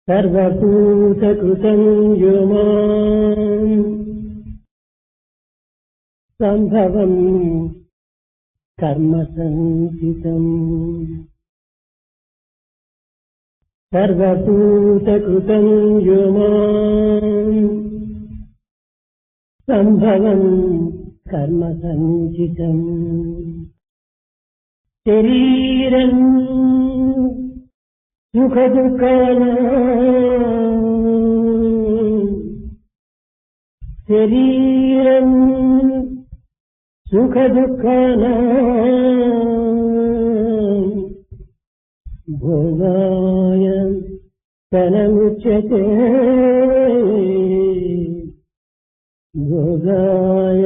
సర్వభూతకృతం యో మాం సంభవం కర్మ సంచితం. సర్వభూతకృతం యో మాం సంభవం కర్మ సంచితం. శరీరం సుఖ దుఃఖానాం, శరీరం సుఖ దుఃఖానాం భోగాయ తనముచ్యతే, భోగాయ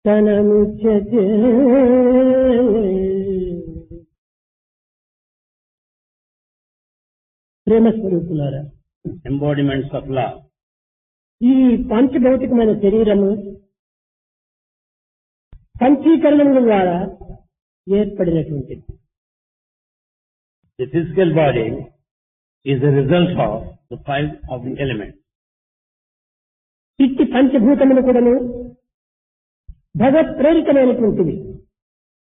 తనముచ్యతే. ప్రేమస్వరూపులారా, embodiments of love. ఈ పంచభౌతికమైన శరీరము పంచీకరణముల ద్వారా ఏర్పడినటువంటిది. The physical body is the result of the five of the elements. ఇట్టి పంచభూతములు కూడాను భగవత్ ప్రేరితమైనటువంటివి.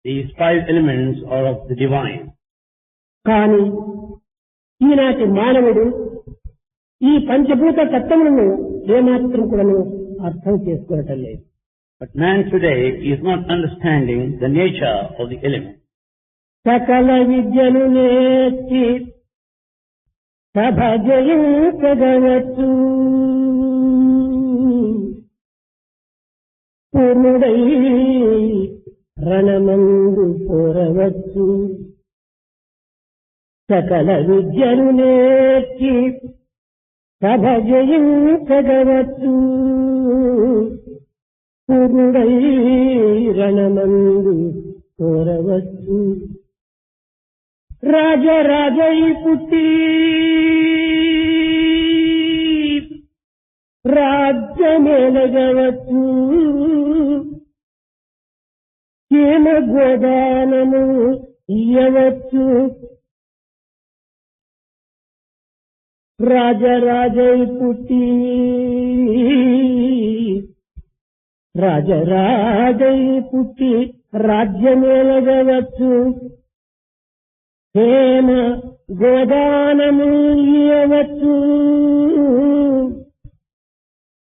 These five elements are of the divine. కానీ ఈనాటి మానవుడు ఈ పంచభూత తత్వములను ఏమాత్రం కూడాను అర్థం చేసుకోవటం లేదు. But man today is not understanding the nature of the elements. సకల విద్యను నేర్చి సభ జయించగవచ్చు, పూర్ణుడై రణమందు కోరవచ్చు. సకల విద్యను నేర్చి సభ జయించగవచ్చు, పూర్ణుడై రణమందు కోరవచ్చు. రాజరాజై పుట్టి రాజ్యమేలగవచ్చు, కేమ గోదానము ఇయ్యవచ్చు. రాజరాజై పుట్టి రాజరాజై పుట్టి రాజ్యమేలగవచ్చు, హేమ గోదానము ఇయ్యవచ్చు.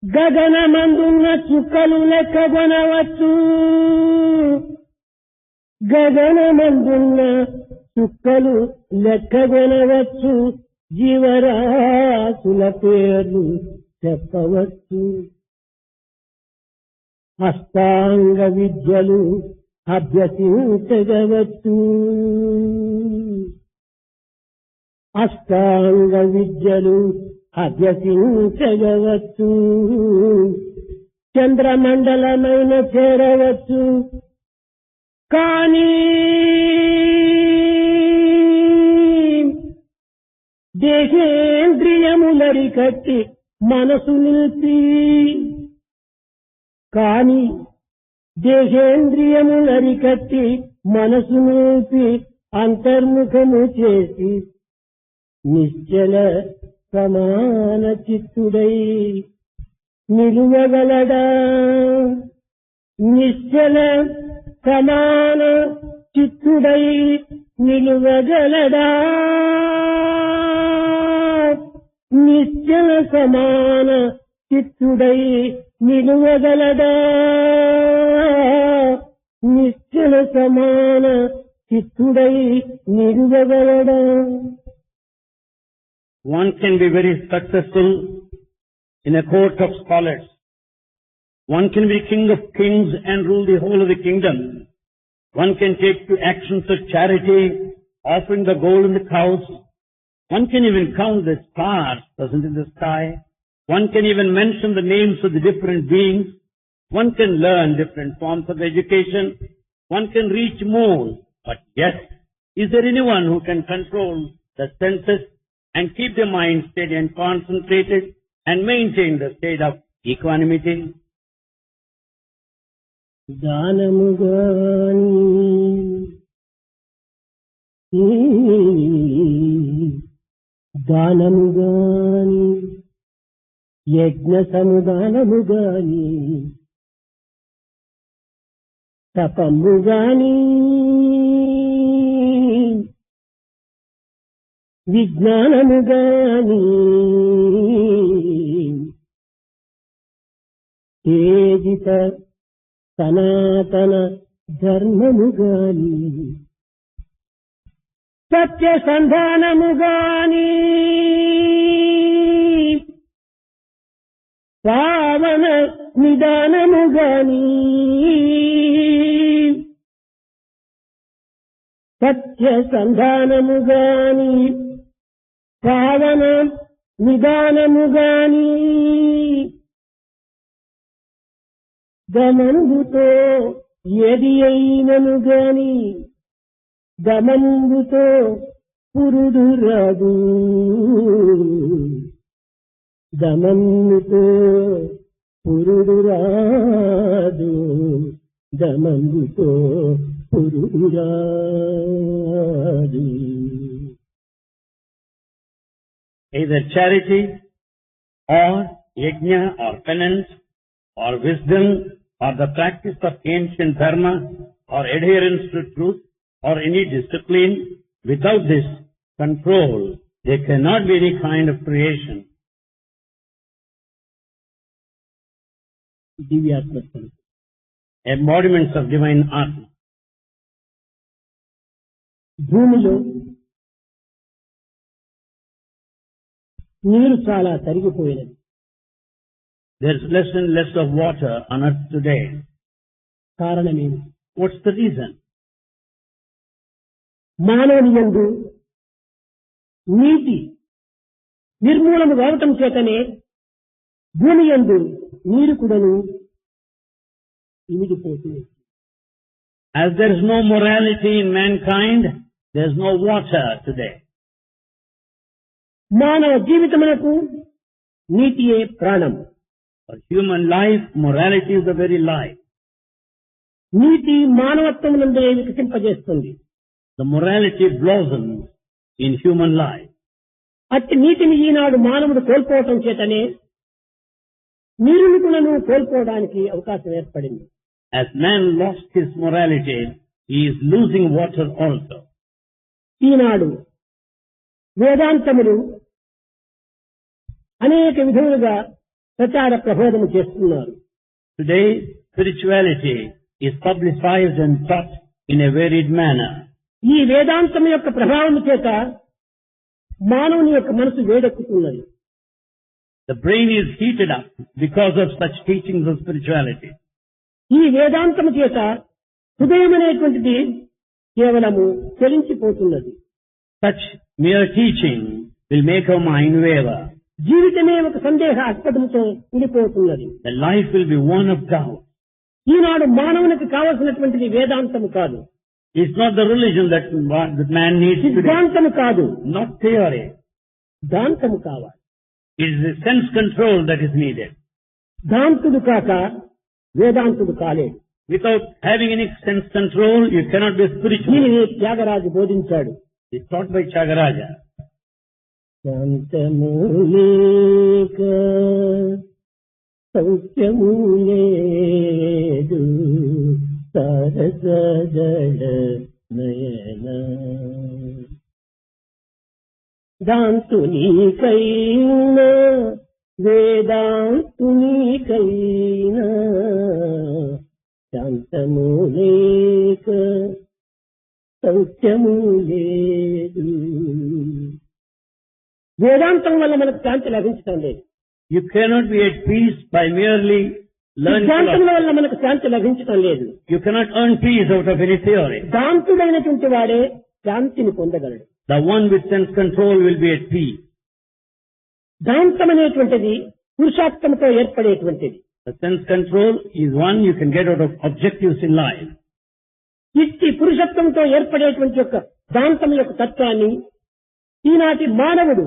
గగనమందున్న చుక్కలు లెక్కగొనవచ్చు, గగనమందున్న చుక్కలు లెక్కగొనవచ్చు. జీవరాశుల పేర్లు చెప్పవచ్చు. అష్టాంగ విద్యలు అభ్యసించగవచ్చు, అష్టాంగ విద్యలు అభ్యసించగవచ్చు. చంద్రమండలమైన చేరవచ్చు. కానీ దేహేంద్రియములరికట్టి మనసు నిలిపి, కానీ దేహేంద్రియములరికట్టి మనసు నిలిపి అంతర్ముఖము చేసి నిశ్చల సమాన చిత్తుడై నిలువగలడా, నిశ్చల సమాన చిత్తుడై నిలువగలడా, నిశ్చల సమాన చిత్తుడై నిలువగలడా, నిశ్చల సమాన చిత్తుడై నిలువగలడా. One can be very successful in a court of scholars. One can be king of kings and rule the whole of the kingdom. One can take to actions of charity, offering the gold and the cows. One can even count the stars present in the sky. One can even mention the names of the different beings. One can learn different forms of education. One can reach moon. But yet, is there anyone who can control the senses and keep the mind steady and concentrated and maintain the state of equanimity? దానము గాని యజ్ఞ సముదానము గాని తపము గాని విజ్ఞానము గాని తేజిత సనాతన ధర్మము గాని సత్య సంధానము గాని పావన నిదానము గాని సత్య సంధానము గాని పావన నిదానము గాని గమనుతో ఏది అయినను గాని గమనుతో పురుడు రాదు గమనుతో పురుడు రాదు గమనుతో పురుడు రాదు. Either charity or yajna or penance or wisdom or the practice of ancient dharma or adherence to truth or any discipline, without this control, there cannot be any kind of creation. దివ్యాత్మ Embodiments of divine Atma. భూమిలో నీరు చాలా తరిగిపోయినది. There's less and less of water on earth today. కారణమేమి? What's the reason? మానవుని యందు నీటి నిర్మూలన కావటం చేతనే భూమి యందు నీరు కూడాను ఇమిడిపోతుంది. As there is no morality in mankind, there is no water today. మానవ జీవితమునకు నీటియే ప్రాణం. For human life, morality is the very life. నీటి మానవత్వమునందే వికసింపజేస్తుంది. The morality blossoms in human life. అట్టి నీటిని ఈనాడు మానవుడు కోల్పోవటం చేతనే నీరుని కూడాను కోల్పోవడానికి అవకాశం ఏర్పడింది. As man lost his morality, he is losing water also. ఈనాడు వేదాంతములు అనేక విధములుగా ప్రచార ప్రబోధము చేస్తున్నారు. Today, spirituality is publicized and taught in a varied manner. ఈ వేదాంతం యొక్క ప్రభావం చేత మానవుని యొక్క మనసు వేడెక్కుతున్నది. The brain is heated up because of such teachings of spirituality. ఈ వేదాంతము చేత హృదయం అనేటువంటిది కేవలము చలించిపోతున్నది. Such mere teaching will make our mind waver. జీవితమే ఒక సందేహాస్పదముతో ఉండిపోతున్నది. The life will be one of doubt. ఈనాడు మానవునికి కావలసినటువంటిది వేదాంతము కాదు, It's not the religion that man needs today. సిద్ధాంతము కాదు, Not theory. దాంతము కావాలి. It is the sense control that is needed. దాంతుడు కాక వేదాంతుడు కాలేడు. Without having any sense control, you cannot be spiritual. దీనిని త్యాగరాజు బోధించాడు. It's taught by Tyagaraja. శాంతము లేక సౌఖ్యము లేదు సరసజడ నయన దాంతునికైనా వేదాంతునికైనా శాంతము లేక సౌఖ్యము లేదు. వేదాంతం వల్ల మనకు శాంతి లభించడం లేదు. You cannot be at peace by merely learning సిద్ధాంతం philosophy. వల్ల మనకు శాంతి లభించడం లేదు. You cannot earn peace out of any theory. శాంతుడైనటువంటి వాడే శాంతిని పొందగలడు. The one with sense control will be at peace. దాంతం అనేటువంటిది పురుషార్థంతో ఏర్పడేటువంటిది. The sense control is one you can get out of objectives in life. ఇట్టి పురుషత్వంతో ఏర్పడేటువంటి యొక్క దాంతం యొక్క తత్వాన్ని ఈనాటి మానవుడు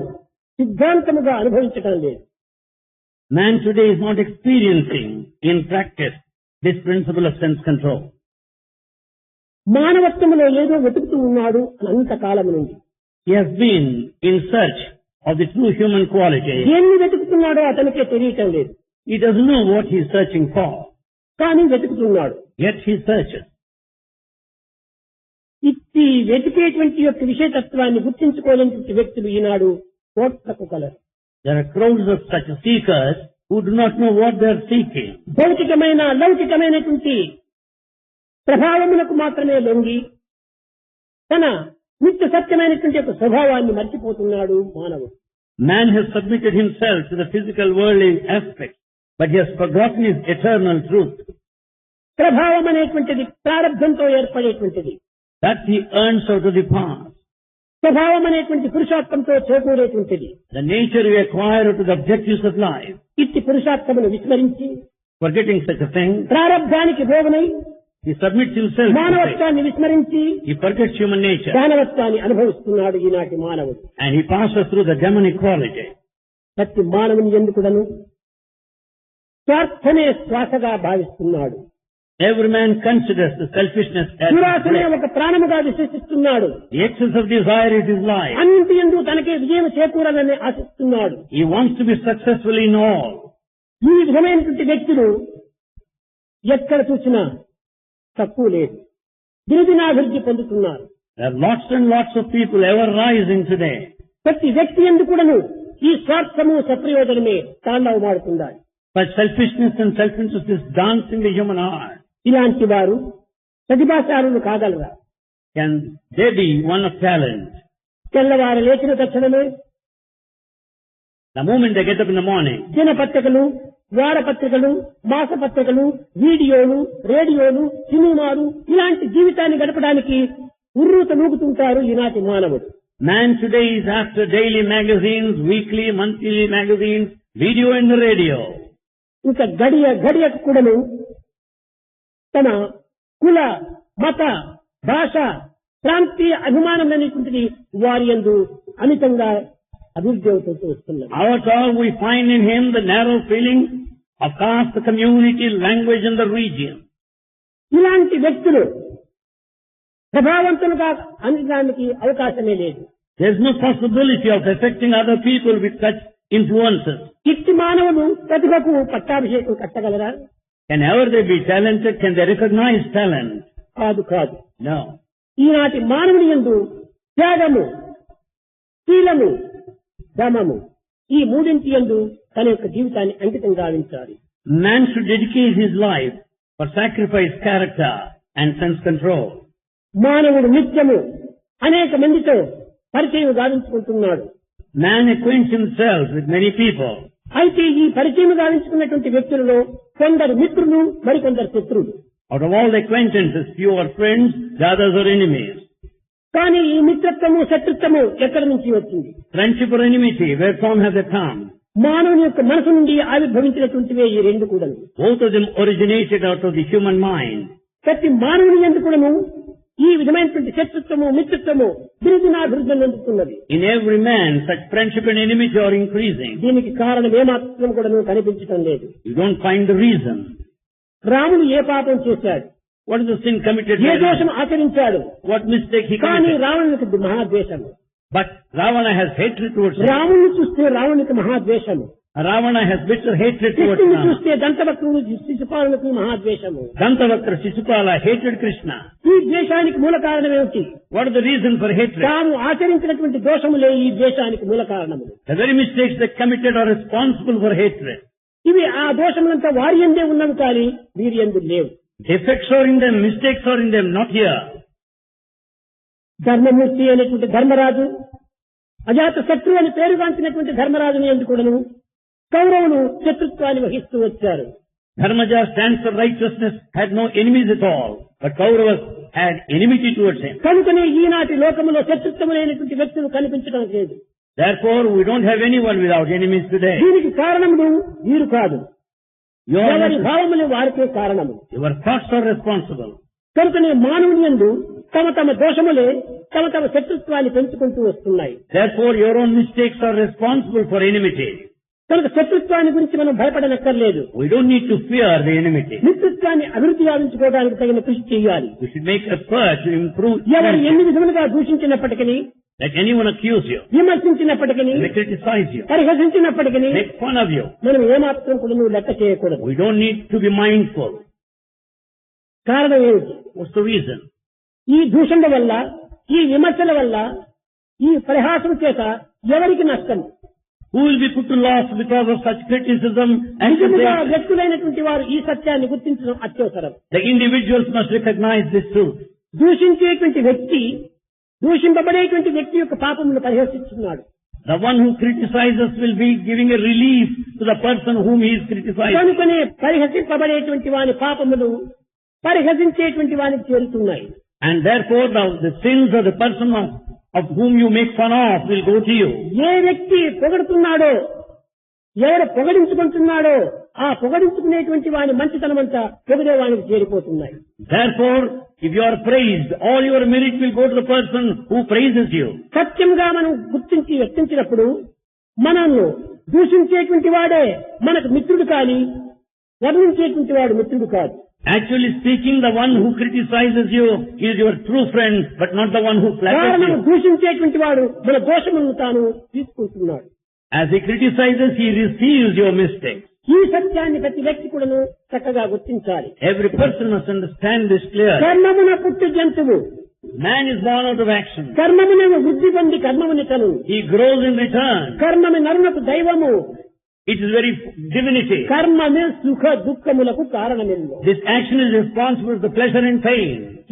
సిద్ధాంతముగా అనుభవించడం లేదు. Man today is not experiencing in practice this principle of sense control. మానవత్వంలో ఏదో వెతుకుతూ ఉన్నాడు అనంత కాలం నుండి. He has been in search of the true human quality. దేన్ని వెతుకుతున్నాడో అతనికే తెలియటం లేదు. He doesn't know what he is searching for, కానీ వెతుకుతున్నాడు. yet he searches. ఇట్టి వెతికేటువంటి యొక్క విషయతత్వాన్ని గుర్తించుకోలేని వ్యక్తులు ఈనాడు కోట్లకు colour. There are crowds of such seekers who do not know what they are seeking. భౌతికమైన లౌకికమైనటువంటి ప్రభావములకు మాత్రమే లొంగి తన నిత్య సత్యమైనటువంటి యొక్క స్వభావాన్ని మర్చిపోతున్నాడు మానవుడు. Man has submitted himself to the physical worldly aspect, but he has forgotten his eternal truth. ప్రభావం అనేటువంటిది ప్రారబ్ధంతో ఏర్పడేటువంటిది. That he earns out of the past. స్వభావం అనేటువంటి పురుషార్థంతో చేకూరేటువంటిది. The nature we acquire out of the objectives of life. ఇట్టి పురుషార్థమును విస్మరించి Forgetting such a thing, ప్రారబ్ధానికి భోగనై he submits himself to it. మానవత్వాన్ని విస్మరించి He forgets human nature. దానవత్వాన్ని అనుభవిస్తున్నాడు ఈనాటి మానవుడు. And he passes through the demonic quality. ప్రతి మానవుని ఎందుకుడను స్వార్థమే శ్వాసగా భావిస్తున్నాడు. Every man considers the selfishness as his దురాశనే breath. ఒక ప్రాణముగా విశ్వసిస్తున్నాడు. The excess of desire is his life. అన్నింటి యందు తనకే విజయం చేకూరాలని ఆశిస్తున్నాడు. He wants to be successful in all. ఈ విధమైనటువంటి వ్యక్తులు ఎక్కడ చూసినా తక్కువ లేదు, దినదినాభివృద్ధి పొందుతున్నారు. There are lots and lots of people ever rising today. ప్రతి వ్యక్తి ఎందు కూడాను ఈ స్వార్థము సప్రయోజనమే తాండవమాడుతున్నాయి. But selfishness and self-interest is dancing the human heart. ఇలాంటి వారు ప్రతిభాశాలులు కాగలరా? Can they be one of talent? తెల్లవారు లేచిన తక్షణమే The moment they get up in the morning, దినపత్రికలు, వారపత్రికలు, మాసపత్రికలు, వీడియోలు, రేడియోలు, సినిమాలు ఇలాంటి జీవితాన్ని గడపడానికి ఉర్రూత నూగుతుంటారు ఈనాటి మానవుడు. man today is after daily magazines, weekly, monthly magazines, video and the radio. ఇంకా గడియకు కూడాను తన కుల, మత, భాష, ప్రాంతీయ అభిమానం అనేటువంటిది వారి యందు అమితంగా అభివృద్ధి అవుతూ వస్తున్నది. Out all we find in him the narrow feeling of caste, the community, language and the region. ఇలాంటి వ్యక్తులు ప్రభావవంతులుగా అనడానికి అవకాశమే లేదు. There is no possibility of affecting other people with such influences. ఇట్టి మానవులు ప్రతిభకు పట్టాభిషేకం కట్టగలరా? Can ever they be talented? Can they recognize talent? కాదు. No. ఈనాటి మానవుని యందు త్యాగము, శీలము, దమము ఈ మూడింటి యందు తన యొక్క జీవితాన్ని అంకితం గావించాలి. Man should dedicate his life for sacrifice, character and sense control. మానవుడు నిత్యము అనేక మందితో పరిచయం గావించుకుంటున్నాడు. Man acquaints himself with many people. అయితే ఈ పరిచయం గావించుకున్నటువంటి వ్యక్తులలో కొందరు మిత్రులు, మరికొందరు శత్రువులు. Out of all the acquaintances, few are friends, the others are enemies. కానీ ఈ మిత్రత్వము, శత్రుత్వము ఎక్కడి నుంచి వచ్చింది? Friendship or enmity, where from have they come? మానవుని యొక్క మనసు నుండి ఆవిర్భవించినటువంటివే ఈ రెండు కూడా. Both of them originated out of the human mind. ప్రతి మానవుని యందు కూడాను ఈ విధమైనటువంటి శత్రుత్వము, మిత్రత్వము దినదినాభివృద్ధి చెందుతున్నది. In every man, such friendship and enmity are increasing. దీనికి కారణం ఏమాత్రం కూడాను కనిపించటం లేదు. You don't find the reason. రాముడు ఏ పాపం చేశాడు? What is the sin committed? ఏ దోషం ఆచరించాడు? What mistake he కానీ committed? రావణునికి మహాద్వేషము. But Ravana has hatred towards him. రాముని చూస్తే రావణునికి మహాద్వేషము. Ravana has bitter hatred towards కృష్ణుని Rama. చూస్తే దంతవక్రుడు, శిశుపాలునికి మహాద్వేషము. Dantavakra Shishupala hated Krishna. ఈ ద్వేషానికి మూల కారణం ఏమిటి? What is the reason for hatred? తాము ఆచరించినటువంటి దోషములే ఈ ద్వేషానికి మూల కారణములు. The very mistakes they committed are responsible for hatred. ఇవి ఆ దోషములంతా వారి యందే ఉన్నవి కానీ వీరి యందు లేవు. Defects are in them, mistakes are in them, not here. ధర్మమూర్తి అనేటువంటి ధర్మరాజు, అజాత శత్రువు అని పేరుగాంచినటువంటి ధర్మరాజుని యందు కూడాను కౌరవులు శత్రుత్వాన్ని వహిస్తూ వచ్చారు. Dharmaja stands for righteousness, had no enemies at all, but Kauravas had enmity towards him. కనుకనే ఈనాటి లోకములో శత్రుత్వము లేనటువంటి వ్యక్తులు కనిపించడం లేదు. Therefore, we don't have anyone without enemies today. దీనికి కారణములు వీరు కాదు, ఎవరి Your భావములు వారికే కారణము. thoughts are responsible. కనుకనే మానవుని యందు తమ తమ దోషములే తమ తమ శత్రుత్వాన్ని పెంచుకుంటూ వస్తున్నాయి. Therefore, your own mistakes are responsible for enmity. కనుక శత్రుత్వాన్ని గురించి మనం భయపడనక్కర్లేదు. We don't need to fear the enmity. మిత్రత్వాన్ని అభివృద్ధి గావించుకోవడానికి తగిన కృషి చేయాలి. We should make effort to improve ఎవరు friendship. ఎన్ని విధములుగా దూషించినప్పటికీ Let anyone accuse you, విమర్శించినప్పటికీ, they criticize you, పరిహసించినప్పటికీ make fun of you. మనం ఏమాత్రం కూడా నువ్వు లెక్క చేయకూడదు. We don't need to be mindful. కారణం ఏమిటి? What's the reason? ఈ దూషణ వల్ల, ఈ విమర్శల వల్ల, ఈ పరిహాసం చేత ఎవరికి నష్టం? Who will be put to loss because of such criticism and నిజముగా criticism? వ్యక్తులైనటువంటి వారు ఈ సత్యాన్ని గుర్తించడం అత్యవసరం. The individuals must recognize this truth. దూషించేటువంటి వ్యక్తి, దూషింపబడేటువంటి వ్యక్తి యొక్క పాపమును పరిహసిస్తున్నాడు. The one who criticizes will be giving a relief to the person whom he is criticizing. కనుకనే పరిహసింపబడేటువంటి వాని పాపములు పరిహసించేటువంటి వానికి చేరుతున్నాయి. And therefore the sins of the person of whom you make fun of will go to you. ఏ వ్యక్తి పొగడుతున్నాడో, ఎవరు పొగడించుకుంటున్నాడో, ఆ పొగడించుకునేటువంటి వాని మంచితనమంతా పొగిడే వానికి చేరిపోతున్నాయి. Therefore, if you are praised, all your merit will go to the person who praises you. సత్యంగా మనం గుర్తించి వ్యక్తించినప్పుడు మనల్ని దూషించేటువంటి వాడే మనకు మిత్రుడు కాని, వర్ణించేటువంటి వాడు మిత్రుడు కాదు. Actually speaking, the one who criticizes you is your true friend, but not the one who flatters కారణం you. దూషించేటువంటి వాడు మన దోషములను తాను తీసుకుంటున్నాడు. As he criticizes, he receives your mistakes. ఈ సత్యాన్ని ప్రతి వ్యక్తి కూడాను చక్కగా గుర్తించాలి. Every person must understand this clearly. కర్మమున పుట్టు జంతువు, Man is born out of action. కర్మమున వృద్ధి పొంది కర్మముని తను, He grows in return. కర్మమి నరునకు దైవము, It is very divinity. కర్మమే సుఖ దుఃఖములకు కారణమిల్లు. This action is responsible for the pleasure and pain.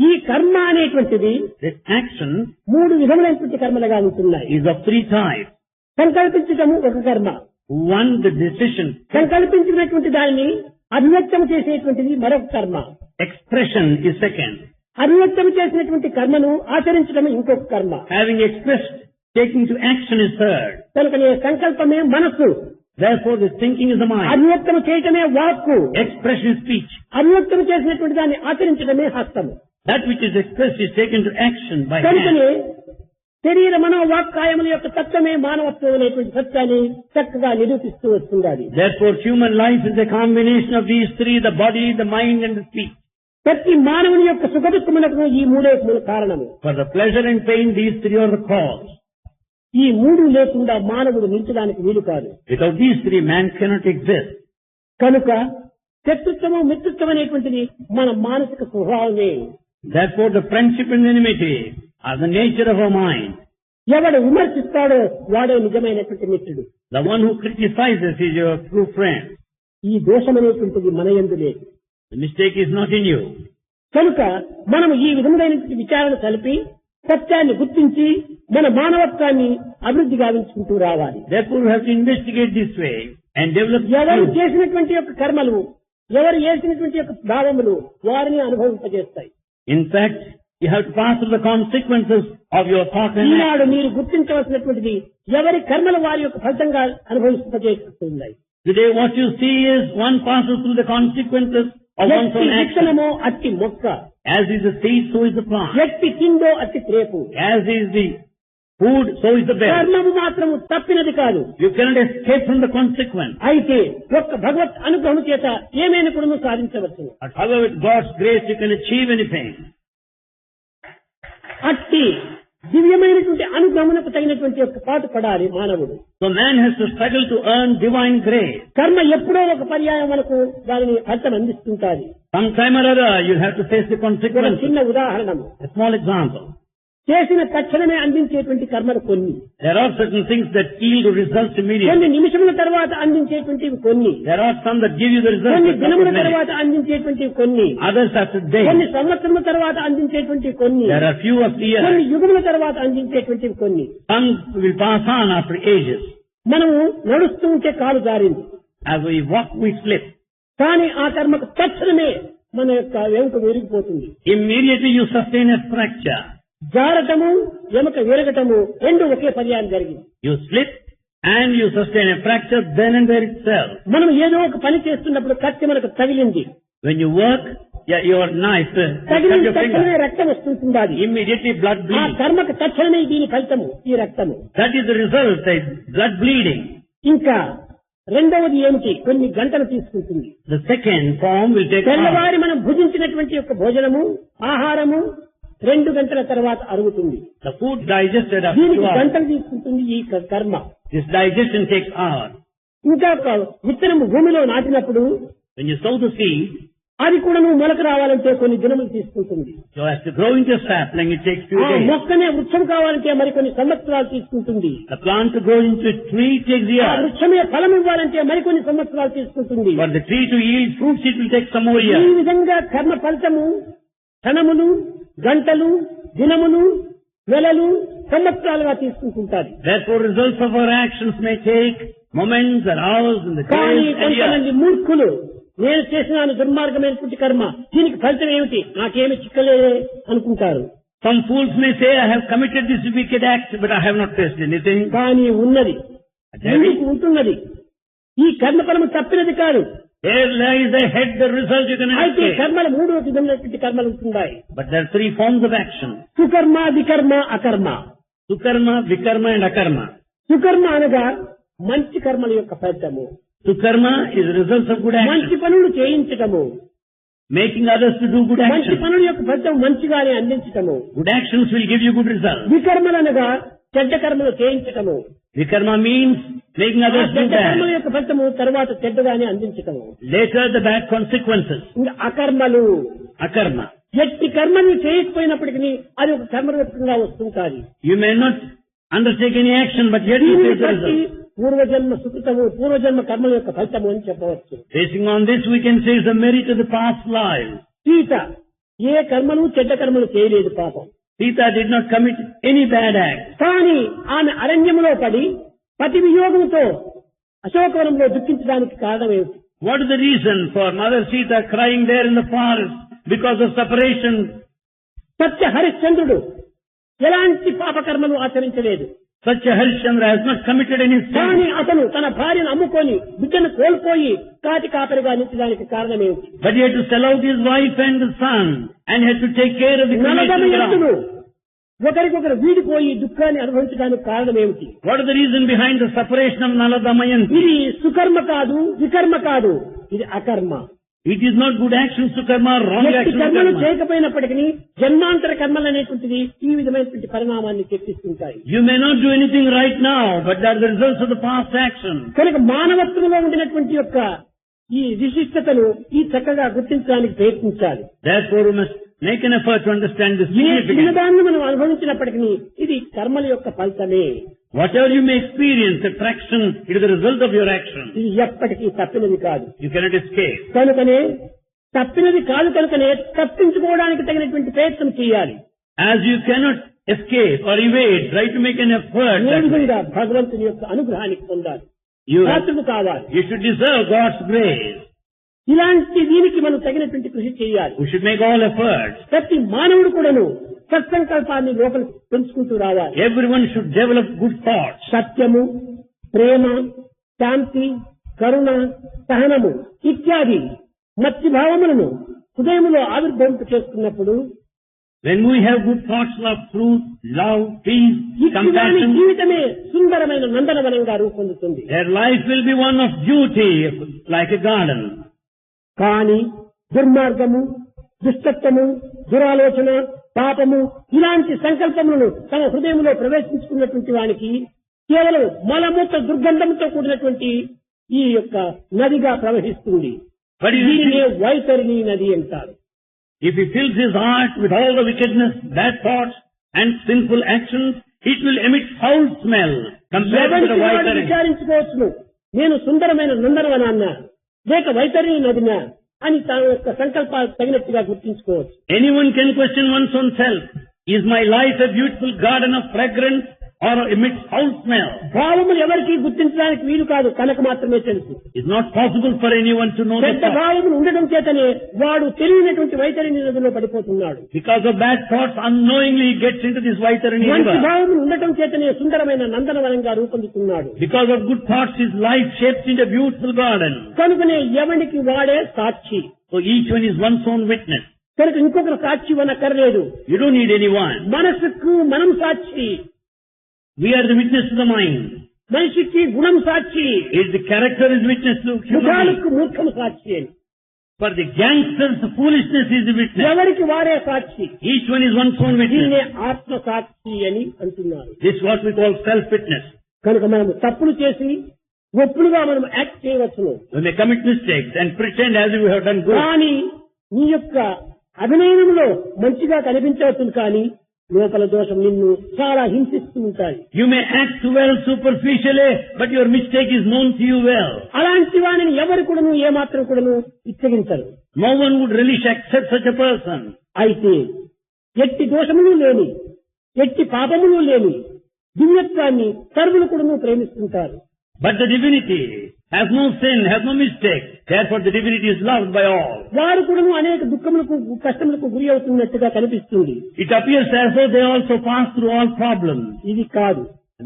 ఈ కర్మ అనేటువంటిది This action మూడు విధములైనటువంటి కర్మలుగా ఉంటున్నాయి. is of three types. సంకల్పించటము ఒక కర్మ, One, the decision. సంకల్పించినటువంటి దానిని అభివ్యక్తం చేసేటువంటిది మరొక కర్మ, Expression is second. అభివ్యక్తం చేసినటువంటి కర్మను ఆచరించడం ఇంకొక కర్మ. Having expressed, taking to action is third. కనుకనే సంకల్పమే మనస్సు, Therefore, this thinking is the mind. అభివ్యక్తం చేయటమే వాక్కు, Expression is speech. అభివ్యక్తం చేసినటువంటి దాన్ని ఆచరించడమే హస్తము. That which is expressed is taken to action by కనుకనే hand. శరీర మనోవాక్కాయముల యొక్క తత్వమే మానవత్వం అనేటువంటి సత్యాన్ని చక్కగా నిరూపిస్తూ వస్తుంది. Therefore, human life is a combination of these three, the body, the mind and the speech. ప్రతి మానవుని యొక్క సుఖదుఖములకు ఈ మూడే మూల కారణము. For the pleasure and pain, these three are the cause. ఈ మూడు లేకుండా మానవుడు నిలిచడానికి వీలు కాదు. Without these three, man cannot exist. కనుక శత్రుత్వము మిత్రుత్వం అనేటువంటిది మన మానసిక స్వభావమే. Therefore, the friendship and enmity are the nature of our mind. ఎవడు విమర్శిస్తాడో వాడే నిజమైనటువంటి మిత్రుడు. The one who criticizes is your true friend. ఈ దోషం అనేటువంటిది మన యందు లేదు. The mistake is not in you. కనుక మనం ఈ విధములైనటువంటి విచారణ కలిపి సత్యాన్ని గుర్తించి మన మానవత్వాన్ని అభివృద్ధి గావించుకుంటూ రావాలి. Therefore, we have to investigate this way and develop ఎవరు truth. చేసినటువంటి యొక్క కర్మలు, ఎవరు చేసినటువంటి యొక్క భావములు వారిని అనుభవింపజేస్తాయి. In fact, you have to pass through the consequences of your thought and act. ఈనాడు మీరు గుర్తించవలసినటువంటిది ఎవరి కర్మలు వారి యొక్క ఫలితంగా అనుభవింపజేస్తున్నాయి. Today, what you see is one passes through the consequences of one's వ్యక్తి own action. విత్తనమో అట్టి మొక్క, As is the seed, so is the plant. వ్యక్తి తిందో అట్టి త్రేపు. As is the food, so is the bed. కర్మము మాత్రము తప్పినది కాదు. You cannot escape from the consequence. అయితే ఒక్క భగవత్ అనుగ్రహం చేత ఏమైనా కూడా సాధించవచ్చు. But however, with God's grace, you can achieve anything. అట్టి దివ్యమైనటువంటి అనుగ్రహమునకు తగినటువంటి యొక్క పాటు పడాలి మానవుడు. So man has to struggle to earn divine grace. కర్మ ఎప్పుడో ఒక పర్యాయం మనకు దానిని ఫలితం అందిస్తుంటాది. Sometime or other, you'll have to face the ఒక consequences. చిన్న ఉదాహరణము, A small example. చేసిన తక్షణమే అందించేటువంటి కర్మలు కొన్ని, There are certain things that yield results కొన్ని immediately. నిమిషముల తర్వాత అందించేటువంటివి కొన్ని, There are some that give you the results కొన్ని in a దినముల couple of minutes. తర్వాత అందించేటువంటివి కొన్ని, Others after కొన్ని days. సంవత్సరముల తర్వాత అందించేటువంటివి కొన్ని, There are few of the కొన్ని years. యుగముల తర్వాత అందించేటువంటివి కొన్ని. Some will pass on after ages. మనము నడుస్తూ ఉంటే కాలు జారింది, As we walk, we slip. కానీ ఆ కర్మకు తక్షణమే మన యొక్క వెనుక విరిగిపోతుంది. Immediately you sustain a fracture. జారటము ఎముక విరగటము రెండు ఒకే పర్యాయం జరిగింది. You slip and you sustain a fracture then and there itself. మనం ఏదో ఒక పని చేస్తున్నప్పుడు కత్తి మనకు తగిలింది, When you work, your knife cut తగిలిన your తక్షణమే finger. రక్తం వస్తుంటుంది. Immediately blood ఆ bleeding. కర్మకు తక్షణమే దీని ఫలితము ఈ రక్తము. That is the result, blood bleeding. ఇంకా రెండవది ఏమిటి, కొన్ని గంటలు తీసుకుంటుంది. The second form will take hours. తెల్లవారి మనం భుజించినటువంటి యొక్క భోజనము, ఆహారము, 2 గంటల తర్వాత అరుగుతుంది. The food digested after 2 దీనికి hours. గంటలు తీసుకుంటుంది ఈ కర్మ. This digestion takes hours. ఇంకా ఒక విత్తనము భూమిలో నాటినప్పుడు When you sow the seed, అది కూడా నువ్వు మొలక రావాలంటే కొన్ని దినములు తీసుకుంటుంది. so as to grow into a sapling, it takes few ఆ days. మొక్కనే వృక్షం కావాలంటే మరికొన్ని సంవత్సరాలు తీసుకుంటుంది. The plant to grow into a tree takes ఆ years. వృక్షమే ఫలం ఇవ్వాలంటే మరికొన్ని సంవత్సరాలు తీసుకుంటుంది. For the tree to yield fruits, it will take some more ఈ years. విధంగా కర్మ ఫలితము క్షణములు, గంటలు, దినములు, నెలలు, సంవత్సరాలుగా తీసుకుంటుంటారు. Therefore, results of our actions may take moments and hours and the కానీ days and years. కొంతమంది మూర్ఖులు నేను చేసినాను దుర్మార్గమైనటువంటి కర్మ, దీనికి ఫలితం ఏమిటి, నాకేమి చిక్కలేదే అనుకుంటారు. Some fools may say, I have committed this wicked act, but I have not tasted anything. కానీ ఉన్నది, There ఎందుకు ఉంటున్నది, ఈ కర్మఫలము తప్పినది కాదు. lies ahead the result you can అయితే escape. కర్మలు 3 విధమైనటువంటి కర్మలు ఉంటున్నాయి. But there are 3 forms of action. సుకర్మ, వికర్మ, అకర్మ. Sukarma, Vikarma and Akarma. సుకర్మ అనగా మంచి కర్మల యొక్క ఫలితము. Sukarma is the result of good మంచి action. పనులు చేయించటము. Making others to do good మంచి action. పనుల యొక్క ఫలితం మంచిగానే అందించటము. Good actions will give you good results. వికర్మలనగా చెడ్డ కర్మలు చేయించటము. Vikarma means making ఆ others do చెడ్డ కర్మల bad. యొక్క ఫలితము తర్వాత చెడ్డగానే అందించటము. Later the bad consequences. ఇంకా అకర్మలు, Akarma. ఎట్టి కర్మని చేయకపోయినప్పటికీ అది ఒక కర్మరూపంగా వస్తుంటాది. You may not undertake any action, but yet you దీనిని take the బట్టి result. పూర్వజన్మ సుకృతము, పూర్వజన్మ కర్మల యొక్క ఫలితము అని చెప్పవచ్చు. Basing on this, we can say it's the merit of the past lives. Sita ఏ కర్మలు చెడ్డ కర్మలు చేయలేదు పాపం. Sita did not commit any bad act. కానీ ఆమె అరణ్యములో పడి పతి వియోగంతో అశోకవనంలో దుఃఖించడానికి కారణం ఏమిటి? What is the reason for Mother Sita crying there in the forest because of separation? సత్య హరిశ్చంద్రుడు ఎలాంటి పాపకర్మలు ఆచరించలేదు. Such a Harishchandra has not committed any కానీ sin. అతను తన భార్యను అమ్ముకొని బిడ్డను కోల్పోయి కాటి కాపరిగా నిలిచడానికి కారణం ఏమిటి? But he had to sell out his wife and the son and had to take care of the నలగమ creation ఎత్తులు ground. ఒకరికొకరు వీడిపోయి దుఃఖాన్ని అనుభవించడానికి కారణం ఏమిటి? What is the reason behind the separation of Nala Damayanti? ఇది సుకర్మ కాదు, వికర్మ కాదు, ఇది అకర్మ. It is not good action to karma, wrong ఎట్టి action to కర్మలు karma. చేయకపోయినప్పటికీ జన్మాంతర కర్మలు అనేటువంటిది ఈ విధమైనటువంటి పరిణామాన్ని తెప్పిస్తుంటాయి. You may not do anything right now, but they are the results of the past action. కనుక మానవత్వంలో ఉండినటువంటి యొక్క ఈ విశిష్టతను ఈ చక్కగా గుర్తించడానికి ప్రయత్నించాలి. Therefore, we must make an effort to understand the A significance. చిన్నదాన్ని మనం అనుభవించినప్పటికీ ఇది కర్మల యొక్క ఫలితమే. Whatever you may experience, attraction, it is the result of your action. ఇది ఎప్పటికీ తప్పినది కాదు. You cannot escape. కనుకనే తప్పినది కాదు కనుకనే తప్పించుకోవడానికి తగినటువంటి ప్రయత్నం చేయాలి. As you cannot escape or evade, try to make an effort. A That way. విధంగా భగవంతుని యొక్క అనుగ్రహానికి పొందాలి, You, పాత్రలు కావాలి. you should deserve God's grace. ఇలాంటి దీనికి మనం తగినటువంటి కృషి చేయాలి. We should make all efforts. ప్రతి మానవుడు కూడాను సత్సంకల్పాన్ని లోపల పెంచుకుంటూ రావాలి. Everyone should develop good thoughts. సత్యము, ప్రేమ, శాంతి, కరుణ, సహనము ఇత్యాది మత్స్య భావములను హృదయములో ఆవిర్భవింప చేసుకున్నప్పుడు When we have good thoughts of truth, love, peace, ఇటువంటి compassion, జీవితమే సుందరమైన నందనవనంగా రూపొందుతుంది. their life will be one of beauty, like a garden. కానీ దుర్మార్గము, దుష్టత్వము, దురాలోచన, పాపము ఇలాంటి సంకల్పములను తన హృదయంలో ప్రవేశించుకున్నటువంటి వానికి కేవలం మలమూత్ర దుర్గంధంతో కూడినటువంటి ఈ యొక్క నదిగా ప్రవహిస్తుంది. But if దీనినే he, వైతరిణి నది అంటారు. if he fills his heart with all the wickedness, bad thoughts, and sinful actions, it will emit foul smell compared to ఎవరికి the వాడు white విచారించుకోవచ్చును, నేను సుందరమైన నందనవనాన్న లేక వైతరిణి నదినా అని తన యొక్క సంకల్పాలకు తగినట్టుగా గుర్తించుకోవచ్చు. Anyone can question one's own self. Is my life a beautiful garden of fragrance or emits foul smell? భావములు ఎవరికి గుర్తించడానికి వీలు కాదు, తనకు మాత్రమే తెలుసు. It's not possible for anyone to know the చెడ్డ thought. భావములు ఉండడం చేతనే వాడు తెలియనటువంటి వైతరిణి నదిలో పడిపోతున్నాడు. Because of bad thoughts, unknowingly he gets into this Vaitarani మంచి river. భావములు ఉండటం చేతనే సుందరమైన నందనవనంగా రూపొందుతున్నాడు. Because of good thoughts, his life shapes into a beautiful garden. కనుకనే ఎవనికి వాడే సాక్షి. So each one is one's own witness. కనుక ఇంకొకరు సాక్షి వనక్కర్లేదు. You don't need anyone. మనసుకు మనం సాక్షి, We are the witness to the mind. మనిషికి గుణం సాక్షి, Is the character is witness to human being. ముఖాలకు మూర్ఖం సాక్షి అని. For the gangsters, foolishness is the witness. ఎవరికి వారే సాక్షి. Each one is one's own witness. దీన్నే ఆత్మ సాక్షి అని అంటున్నారు. This is what we call self-witness. కనుక మనం తప్పులు చేసి ఒప్పులుగా మనం యాక్ట్ చేయవచ్చును. We may commit mistakes and pretend as if we have done good. కానీ నీ యొక్క అభినయంలో మంచిగా కనిపించవచ్చు, కానీ లోపల దోషం నిన్ను చాలా హింసిస్తూ ఉంటాయి. You may act well superficially, but your mistake is known to you well. అలాంటి వాడిని ఎవరు కూడాను ఏమాత్రం కూడాను ఇచ్చగించరు. No one would really accept such a person. అయితే ఎట్టి దోషములు లేని, ఎట్టి పాపములు లేని దివ్యత్వాన్ని సర్వులు కూడాను ప్రేమిస్తుంటారు. But the divinity has no sin, has no mistake. Therefore the divinity is loved by all. వారు కూడాను అనేక దుఃఖములకు కష్టములకు గురి అవుతున్నట్టుగా కనిపిస్తుంది. It appears as though they also pass through all problems. ఇది కాదు.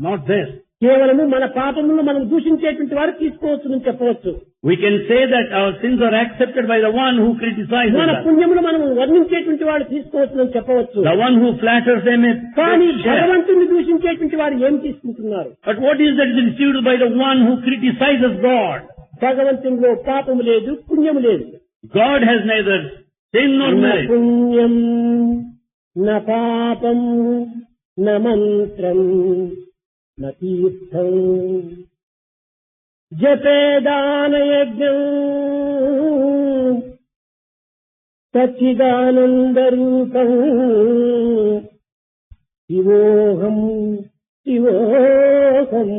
Not this. కేవలము మన పాపములను మనం దూషించేటువంటి వారు తీసుకోవచ్చు అని చెప్పవచ్చు. We can say that our sins are accepted by the one who criticizes మన us. పుణ్యములు మనం వర్ణించేటువంటి వాడు తీసుకోవచ్చు అని చెప్పవచ్చు. The one who flatters them is కానీ share. భగవంతుని దూషించేటువంటి వారు ఏం తీసుకుంటున్నారు? But what is that is received by the one who criticizes God? భగవంతునిలో పాపము లేదు, పుణ్యము లేదు. God has neither sin nor న merit. పుణ్యం న పాపం న మంత్రం న తీర్థం జపేదానయజ్ఞం సచ్చిదానందరూపం శివోహం శివోహం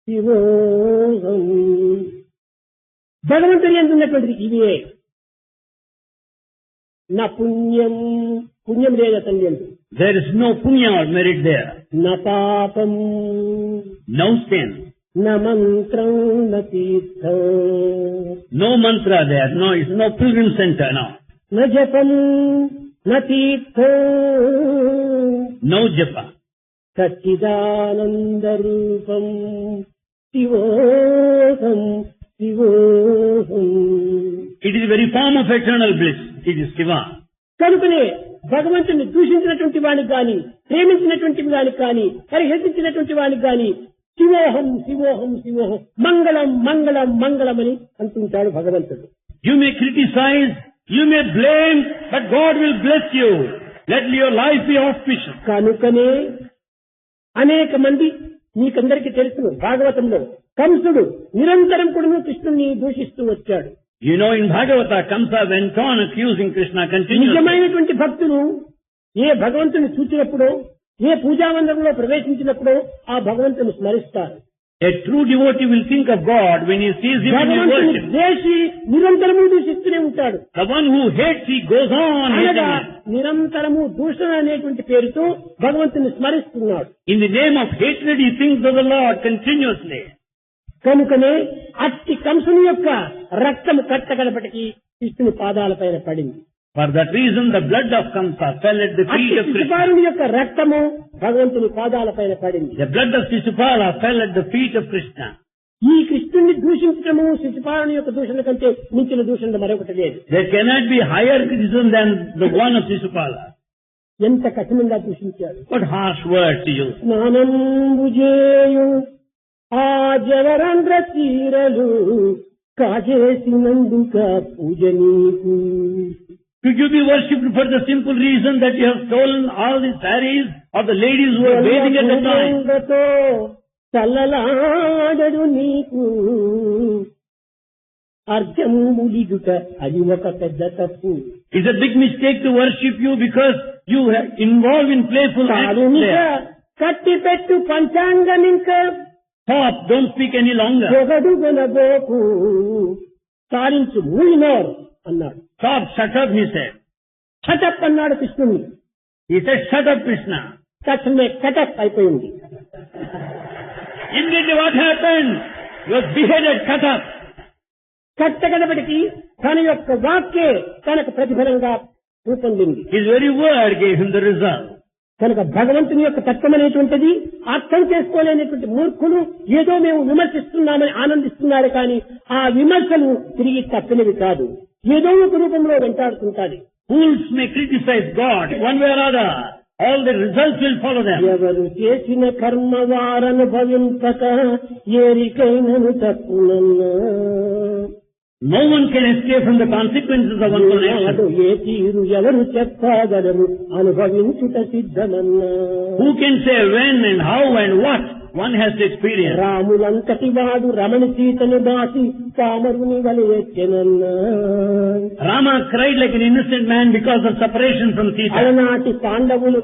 శివోహం. భగవంతుని యందు ఉన్నటువంటిది ఇవే. నా పుణ్యం, పుణ్యం లేదు అతని యందు. There is no punya or merit there. నా పాపం No sin. నా మంత్రం నా తీర్థం No mantra there. No, it's no pilgrim center. No. నా జపం నా తీర్థం No japa. సచ్చిదానంద రూపం శివోహం శివోహం. It is the very form of eternal bliss. It is Shiva. కనుకనే భగవంతుని దూషించినటువంటి వానికి గాని, ప్రేమించినటువంటి వానికి గాని, పరిహసించినటువంటి వానికి గాని శివోహం శివోహం శివోహం మంగళం మంగళం మంగళం అని అంటుంటాడు భగవంతుడు. You may criticize, you may blame, but God will bless you. Let your life be auspicious. కనుకనే అనేక మంది మీకందరికీ తెలుసును, భాగవతంలో కంసుడు నిరంతరం కూడా కృష్ణుని దూషిస్తూ వచ్చాడు. You know, in Bhagavata, Kamsa went on accusing Krishna continuously. నిజమైనటువంటి భక్తులు ఏ భగవంతుని చూచినప్పుడో, ఏ పూజామందిరంలో ప్రవేశించినప్పుడో ఆ భగవంతుని స్మరిస్తారు. A true devotee will think of God when he sees him in his భగవంతుని worship. ద్వేషి నిరంతరము దూషిస్తూనే ఉంటాడు. The one who hates, he goes on hating అనగా him. నిరంతరము దూషణ అనేటువంటి పేరుతో భగవంతుని స్మరిస్తున్నాడు. In the name of hatred, he thinks of the Lord continuously. కనుకనే అట్టి కంసుని యొక్క రక్తము కట్టగడపటికి కృష్ణుని పాదాలపైన పడింది. For that reason, the blood of Kamsa fell at the feet of Krishna. శిశుపాలుని యొక్క రక్తము భగవంతుని పాదాలపైన పడింది. The blood of Shishupala fell at the feet of Krishna. ఈ కృష్ణుని దూషించడము శిశుపాలుని యొక్క దూషణ కంటే మించిన దూషణ మరొకటి లేదు. There cannot be higher criticism than the one of Shishupala. ఎంత కఠినంగా దూషించాడు. What harsh words he used. స్నానంబు చేయు ఆ జవరంధ్ర చీరలు కాజేసినందుక పూజ నీకు. Should you be worshipped for the simple reason that you have stolen all the saris of the ladies who were bathing at the time? చల్లలాడడు నీకు అర్జంబులిగుట అది ఒక పెద్ద తప్పు. It's a big mistake to worship you because you are involved in playful acts there. కట్టి పెట్టు పంచాంగం ఇంకా Stop, don't speak any longer. జగడు గొనబోకు సారించు మూయినోర్ అన్నాడు. Stop, shut up, he said. Shut up అన్నాడు కృష్ణుని. He said, shut up, Krishna. తక్షణమే కటప్ అయిపోయింది. Immediately what happened? He was beheaded, cut up. కట్టగడబడికి తన యొక్క వాక్యే తనకు ప్రతిఫలంగా రూపొందింది. His very word gave him the result. కనుక భగవంతుని యొక్క తత్వం అనేటువంటిది అర్థం చేసుకోలేనటువంటి మూర్ఖులు ఏదో మేము విమర్శిస్తున్నామని ఆనందిస్తున్నారు, కానీ ఆ విమర్శలు తిరిగి తప్పినవి కాదు, ఏదో ఒక రూపంలో వెంటాడుతుంటాది. Fools may criticize God one way or other. All the results will follow them. ఎవరు చేసిన కర్మ వారనుభవింపక ఏరికైనను తప్పునన్నా No one can escape from the consequences of one's own అటు action. ఏ తీరు ఎవరు చెప్పగలరు అనుభవించుట సిద్ధమన్నా. Who can say when and how and what one has to experience? రాములంతటి వాడు రమణి సీతను బాసి పామరుని వలె ఎచ్చెనన్నా. Rama cried like an innocent man because of separation from Sita. అలనాటి పాండవులు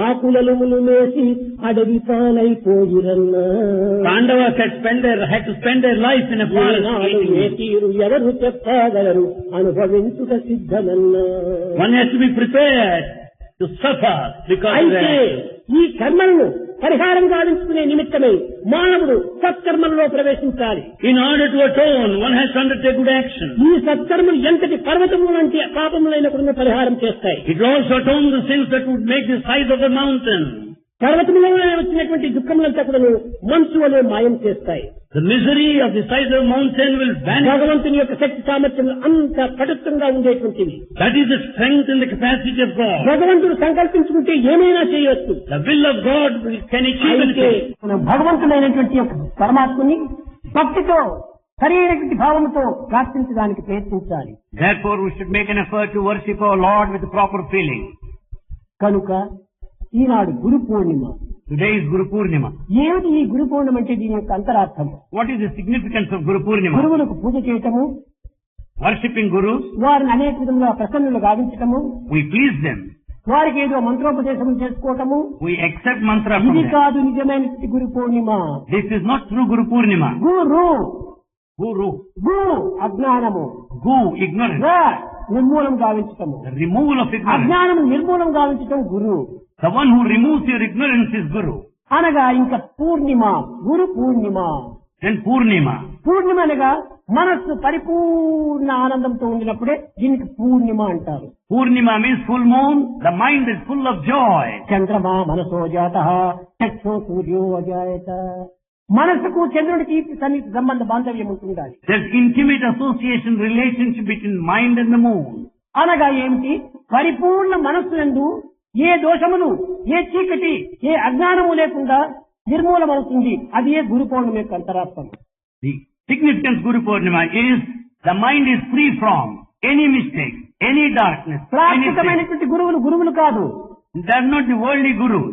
ఆకులలుములు మేసి అడవి పాలైపోయిరన్నా. Pandavas had to spend their life in a forest. ఈనాడు ఏ తీరు ఎవరు చెప్పగలరు అనుభవించుట సిద్ధమన్నా. One has to be prepared to suffer because of అయితే that. ఈ కర్మలను పరిహారం గావించుకునే నిమిత్తమై మానవుడు సత్కర్మలలో ప్రవేశించాలి. In order to atone, one has to undertake good action. ఈ సత్కర్మలు ఎంతటి పర్వతములు వంటి పాపములైనప్పుడు పరిహారం చేస్తాయి. It will also atone the sins that would make the size of the mountain. పర్వతములో వచ్చినటువంటి దుఃఖములంతా కూడా మనసు వలె మాయం చేస్తాయి. The misery of the size of the mountain will vanish. భగవంతుని యొక్క శక్తి సామర్థ్యం అంత పటిష్టంగా ఉండేటువంటివి. That is the strength and the capacity of God. భగవంతుడు సంకల్పించుకుంటే ఏమైనా చేయవచ్చు. The will of God can achieve అయితే anything. మనం భగవంతుడైనటువంటి యొక్క పరమాత్మని భక్తితో సరైనటువంటి భావంతో ప్రార్థించడానికి ప్రయత్నించాలి. Therefore, we should make an effort to worship our Lord with the proper feeling. కనుక ఈనాడు Guru Purnima. Today is Guru Purnima. ఏమిటి ఈ గురు పూర్ణిమ అంటే దీని యొక్క అంతరార్థం? What is the significance of Guru Purnima? గురువులకు పూజ చేయటము, Worshipping Gurus, వారిని అనేక విధంగా ప్రసన్నులు గావించటము, we please them. వారికి ఏదో మంత్రోపదేశం చేసుకోవటము, We accept mantra from ఇది them. కాదు నిజమైనటువంటి Guru Purnima. This is not true Guru Purnima. Guru Guru, గు అజ్ఞానము, Gu, ignorance. ర నిర్మూలం గావించటము, The removal of ignorance. అజ్ఞానం నిర్మూలం గావించటం గురు. The one who removes your ignorance is Guru. అనగా ఇంకా పూర్ణిమ, గురు పూర్ణిమ. Then Purnima. పూర్ణిమ అనగా మనస్సు పరిపూర్ణ ఆనందంతో ఉండినప్పుడే దీనికి పూర్ణిమ అంటారు. Purnima means full moon. The mind is full of joy. చంద్రమా మనసో జాత చక్షో సూర్యో అజాయత. మనసుకు చంద్రుడికి సన్నిహిత సంబంధ బాంధవ్యం ఉంటుండాలి. There's intimate association, relationship between mind and the moon. అనగా ఏమిటి? పరిపూర్ణ మనస్సు యందు ఏ దోషములు, ఏ చీకటి, ఏ అజ్ఞానము లేకుండా నిర్మూలమవుతుంది. అది ఏ గురు పౌర్ణమి యొక్క అంతరార్థం. The significance Guru Purnima is the mind is free from any mistake, any darkness, any sin. ప్రాకృతమైనటువంటి గురువులు కాదు. They are not the worldly gurus.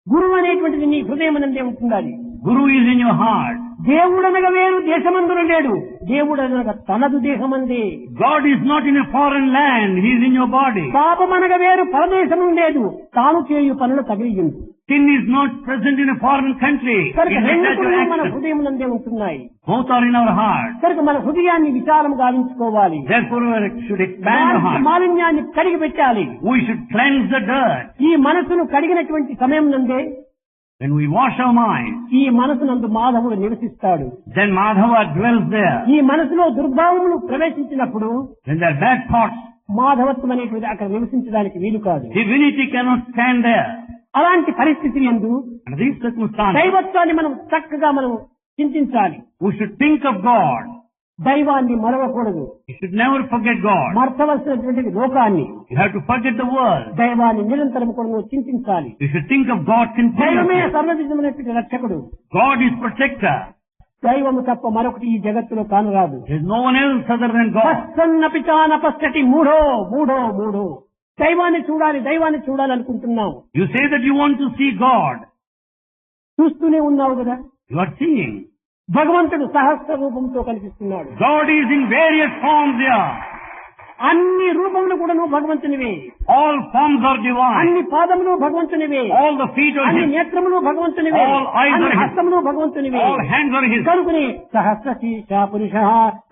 గురువు అనేటువంటిది నీ హృదయం నందే ఉంటుండాలి. Guru is in your heart. దేవుడనగా వేరు దేశమందున లేడు. దేవుడనగా తనదు దేహమందే. God is not in a foreign land. He is in your body. పాపమనగా వేరు పరదేశము లేదు. తాను చేయు పనులు తగిలింది. Sin is not present in a foreign country. కనుక It రెండు is కూడా మన action. హృదయం నందే ఉంటున్నాయి. Both are in our heart. కనుక మన హృదయాన్ని విశాలం గావించుకోవాలి. Therefore, we should expand our heart. మాలిన్యాన్ని కడిగి పెట్టాలి. We should cleanse the dirt. ఈ మనసును కడిగినటువంటి సమయం నందే When we wash our mind, ఈ మనసునందు మాధవుడు నివసిస్తాడు. then Madhava dwells there. ఈ మనసులో దుర్భావములు ప్రవేశించినప్పుడు When there are bad thoughts, మాధవత్వం అనేటువంటి అక్కడ నివసించడానికి వీలు కాదు. divinity cannot stand there. అలాంటి పరిస్థితి యందు Under these circumstances, దైవత్వాన్ని మనం చక్కగా మనం చింతించాలి. we should think of God. దైవాన్ని మరవకూడదు. You should never forget God. మర్చవలసినటువంటి లోకాన్ని, You have to forget the world. దైవాన్ని నిరంతరం కూడా నువ్వు చింతించాలి. You should think of God దైవమే continuously. సర్వవిధమైనటువంటి రక్షకుడు. God is protector. దైవము తప్ప మరొకటి ఈ జగత్తులో కానరాదు. There is no one else other than God. పశ్చన్నపిచానపశ్చటి మూఢో మూఢో మూఢో. దైవాన్ని చూడాలనుకుంటున్నావు. You say that you want to see God. చూస్తూనే ఉన్నావు కదా. You are seeing. భగవంతుడు సహస్ర రూపంతో కనిపిస్తున్నాడు. God is in various forms here. అన్ని రూపములు కూడా నువ్వు భగవంతునివే. All forms are divine. అన్ని పాదములు భగవంతునివే. All the feet are అన్ని His. నేత్రములు భగవంతునివే. All eyes are అన్ని His. హస్తములు భగవంతునివే. All hands are His. కనుకనే సహస్రశీర్ష పురుష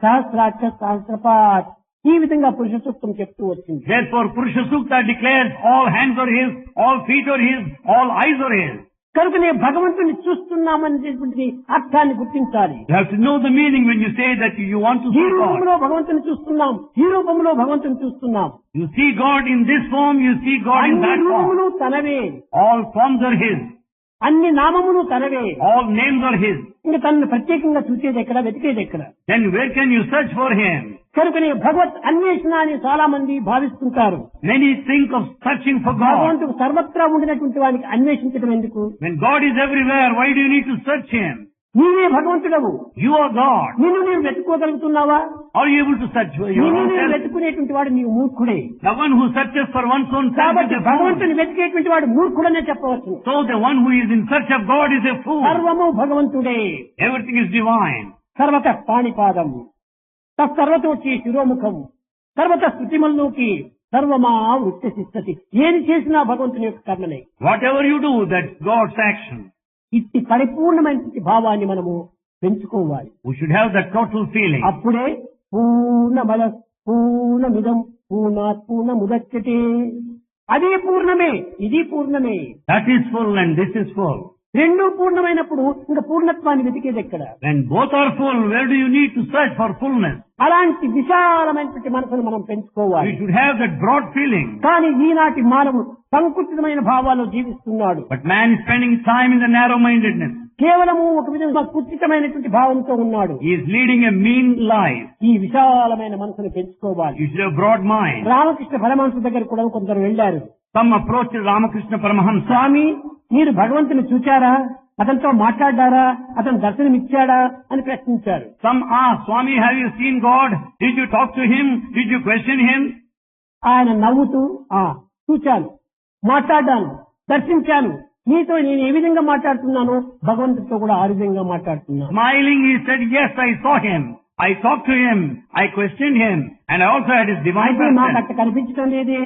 సహస్రాక్ష సహస్రపాత్ ఈ విధంగా పురుష సూక్తం చెప్తూ వచ్చింది. Therefore, Purusha Sukta declares all hands are His, all feet are His, all eyes are His. కనుకనే భగవంతుని చూస్తున్నామనేటువంటి అర్థాన్ని గుర్తించాలి. You have to know the meaning when you say that you want to ఈ see God. రూపంలో భగవంతుని చూస్తున్నాం, ఈ రూపంలో భగవంతుని చూస్తున్నాం. You see God in this form, you see God in అన్ని that form. రూపములు తనవే, All forms are His. అన్ని నామములు తనవే. All names are His. ఇంకా తనను ప్రత్యేకంగా చూసేది ఎక్కడ, వెతికేది ఎక్కడ? Then where can you search for Him? కనుకనే భగవత్ అన్వేషణ అని చాలా మంది భావిస్తుంటారు. Many think of searching for God. భగవంతుడు సర్వత్రా ఉండినటువంటి వానికి అన్వేషించడం ఎందుకు? When God is everywhere, why do you need to search Him? నీవే భగవంతుడవు. You are God. నిన్ను నీవు వెతుక్కోగలుగుతున్నావా? Are you able to search for your నిన్ను own నీవు self? వెతుకునేటువంటి వాడు నీవు మూర్ఖుడే. The one who searches for one's own self is కాబట్టి a fool. భగవంతుని వెతికేటువంటి వాడు మూర్ఖుడనే చెప్పవచ్చు. So the one who is in search of God is a fool. సర్వము భగవంతుడే. Everything is divine. సర్వత పాణిపాదం తత్సర్వతోచి శిరోముఖం సర్వత స్థుతిమల్లోకి సర్వమా వృత్తిస్తతి. ఏది చేసినా భగవంతుని యొక్క కర్మనే. Whatever you do, that's God's action. ఇట్టి పరిపూర్ణమైనటువంటి భావాన్ని మనము పెంచుకోవాలి. We should have that total feeling. అప్పుడే పూర్ణమద పూర్ణమిదం పూర్ణాత్ పూర్ణముదచ్యతే. అదే పూర్ణమే, ఇది పూర్ణమే. That is full and this is full. రెండూ పూర్ణమైనప్పుడు ఇంకా పూర్ణత్వాన్ని వెతికేది ఎక్కడ? When both are full, where do you need to search for fullness? అలాంటి విశాలమైనటువంటి మనసును మనం పెంచుకోవాలి. We should have that broad feeling. కానీ ఈనాటి మానవుడు సంకుచితమైన భావాల్లో జీవిస్తున్నాడు. But man is spending time in the narrow-mindedness. కేవలము ఒక విధంగా కుచితమైనటువంటి భావంతో ఉన్నాడు. He is leading a mean life. ఈ విశాలమైన మనసును పెంచుకోవాలి. You should have broad mind. Ramakrishna Paramahamsa దగ్గర కూడా కొందరు వెళ్లారు. Some approached Ramakrishna Paramahamsa. స్వామి, మీరు భగవంతుని చూచారా? అతనితో మాట్లాడారా? అతను దర్శనమిచ్చాడా అని ప్రశ్నించారు. Some asked, Swami, have you seen God? Did you talk to him? Did you question him? ఆయన నవ్వుతూ చూచాను, మాట్లాడాను, దర్శించాను. నీతో నేను ఏ విధంగా మాట్లాడుతున్నానో భగవంతుడితో కూడా ఆ విధంగా మాట్లాడుతున్నాను. Smiling, he said, yes, I saw him. I talked to him. I questioned him. And I also had his divine అయితే నాకు presence. అట్లా కనిపించడం లేదే.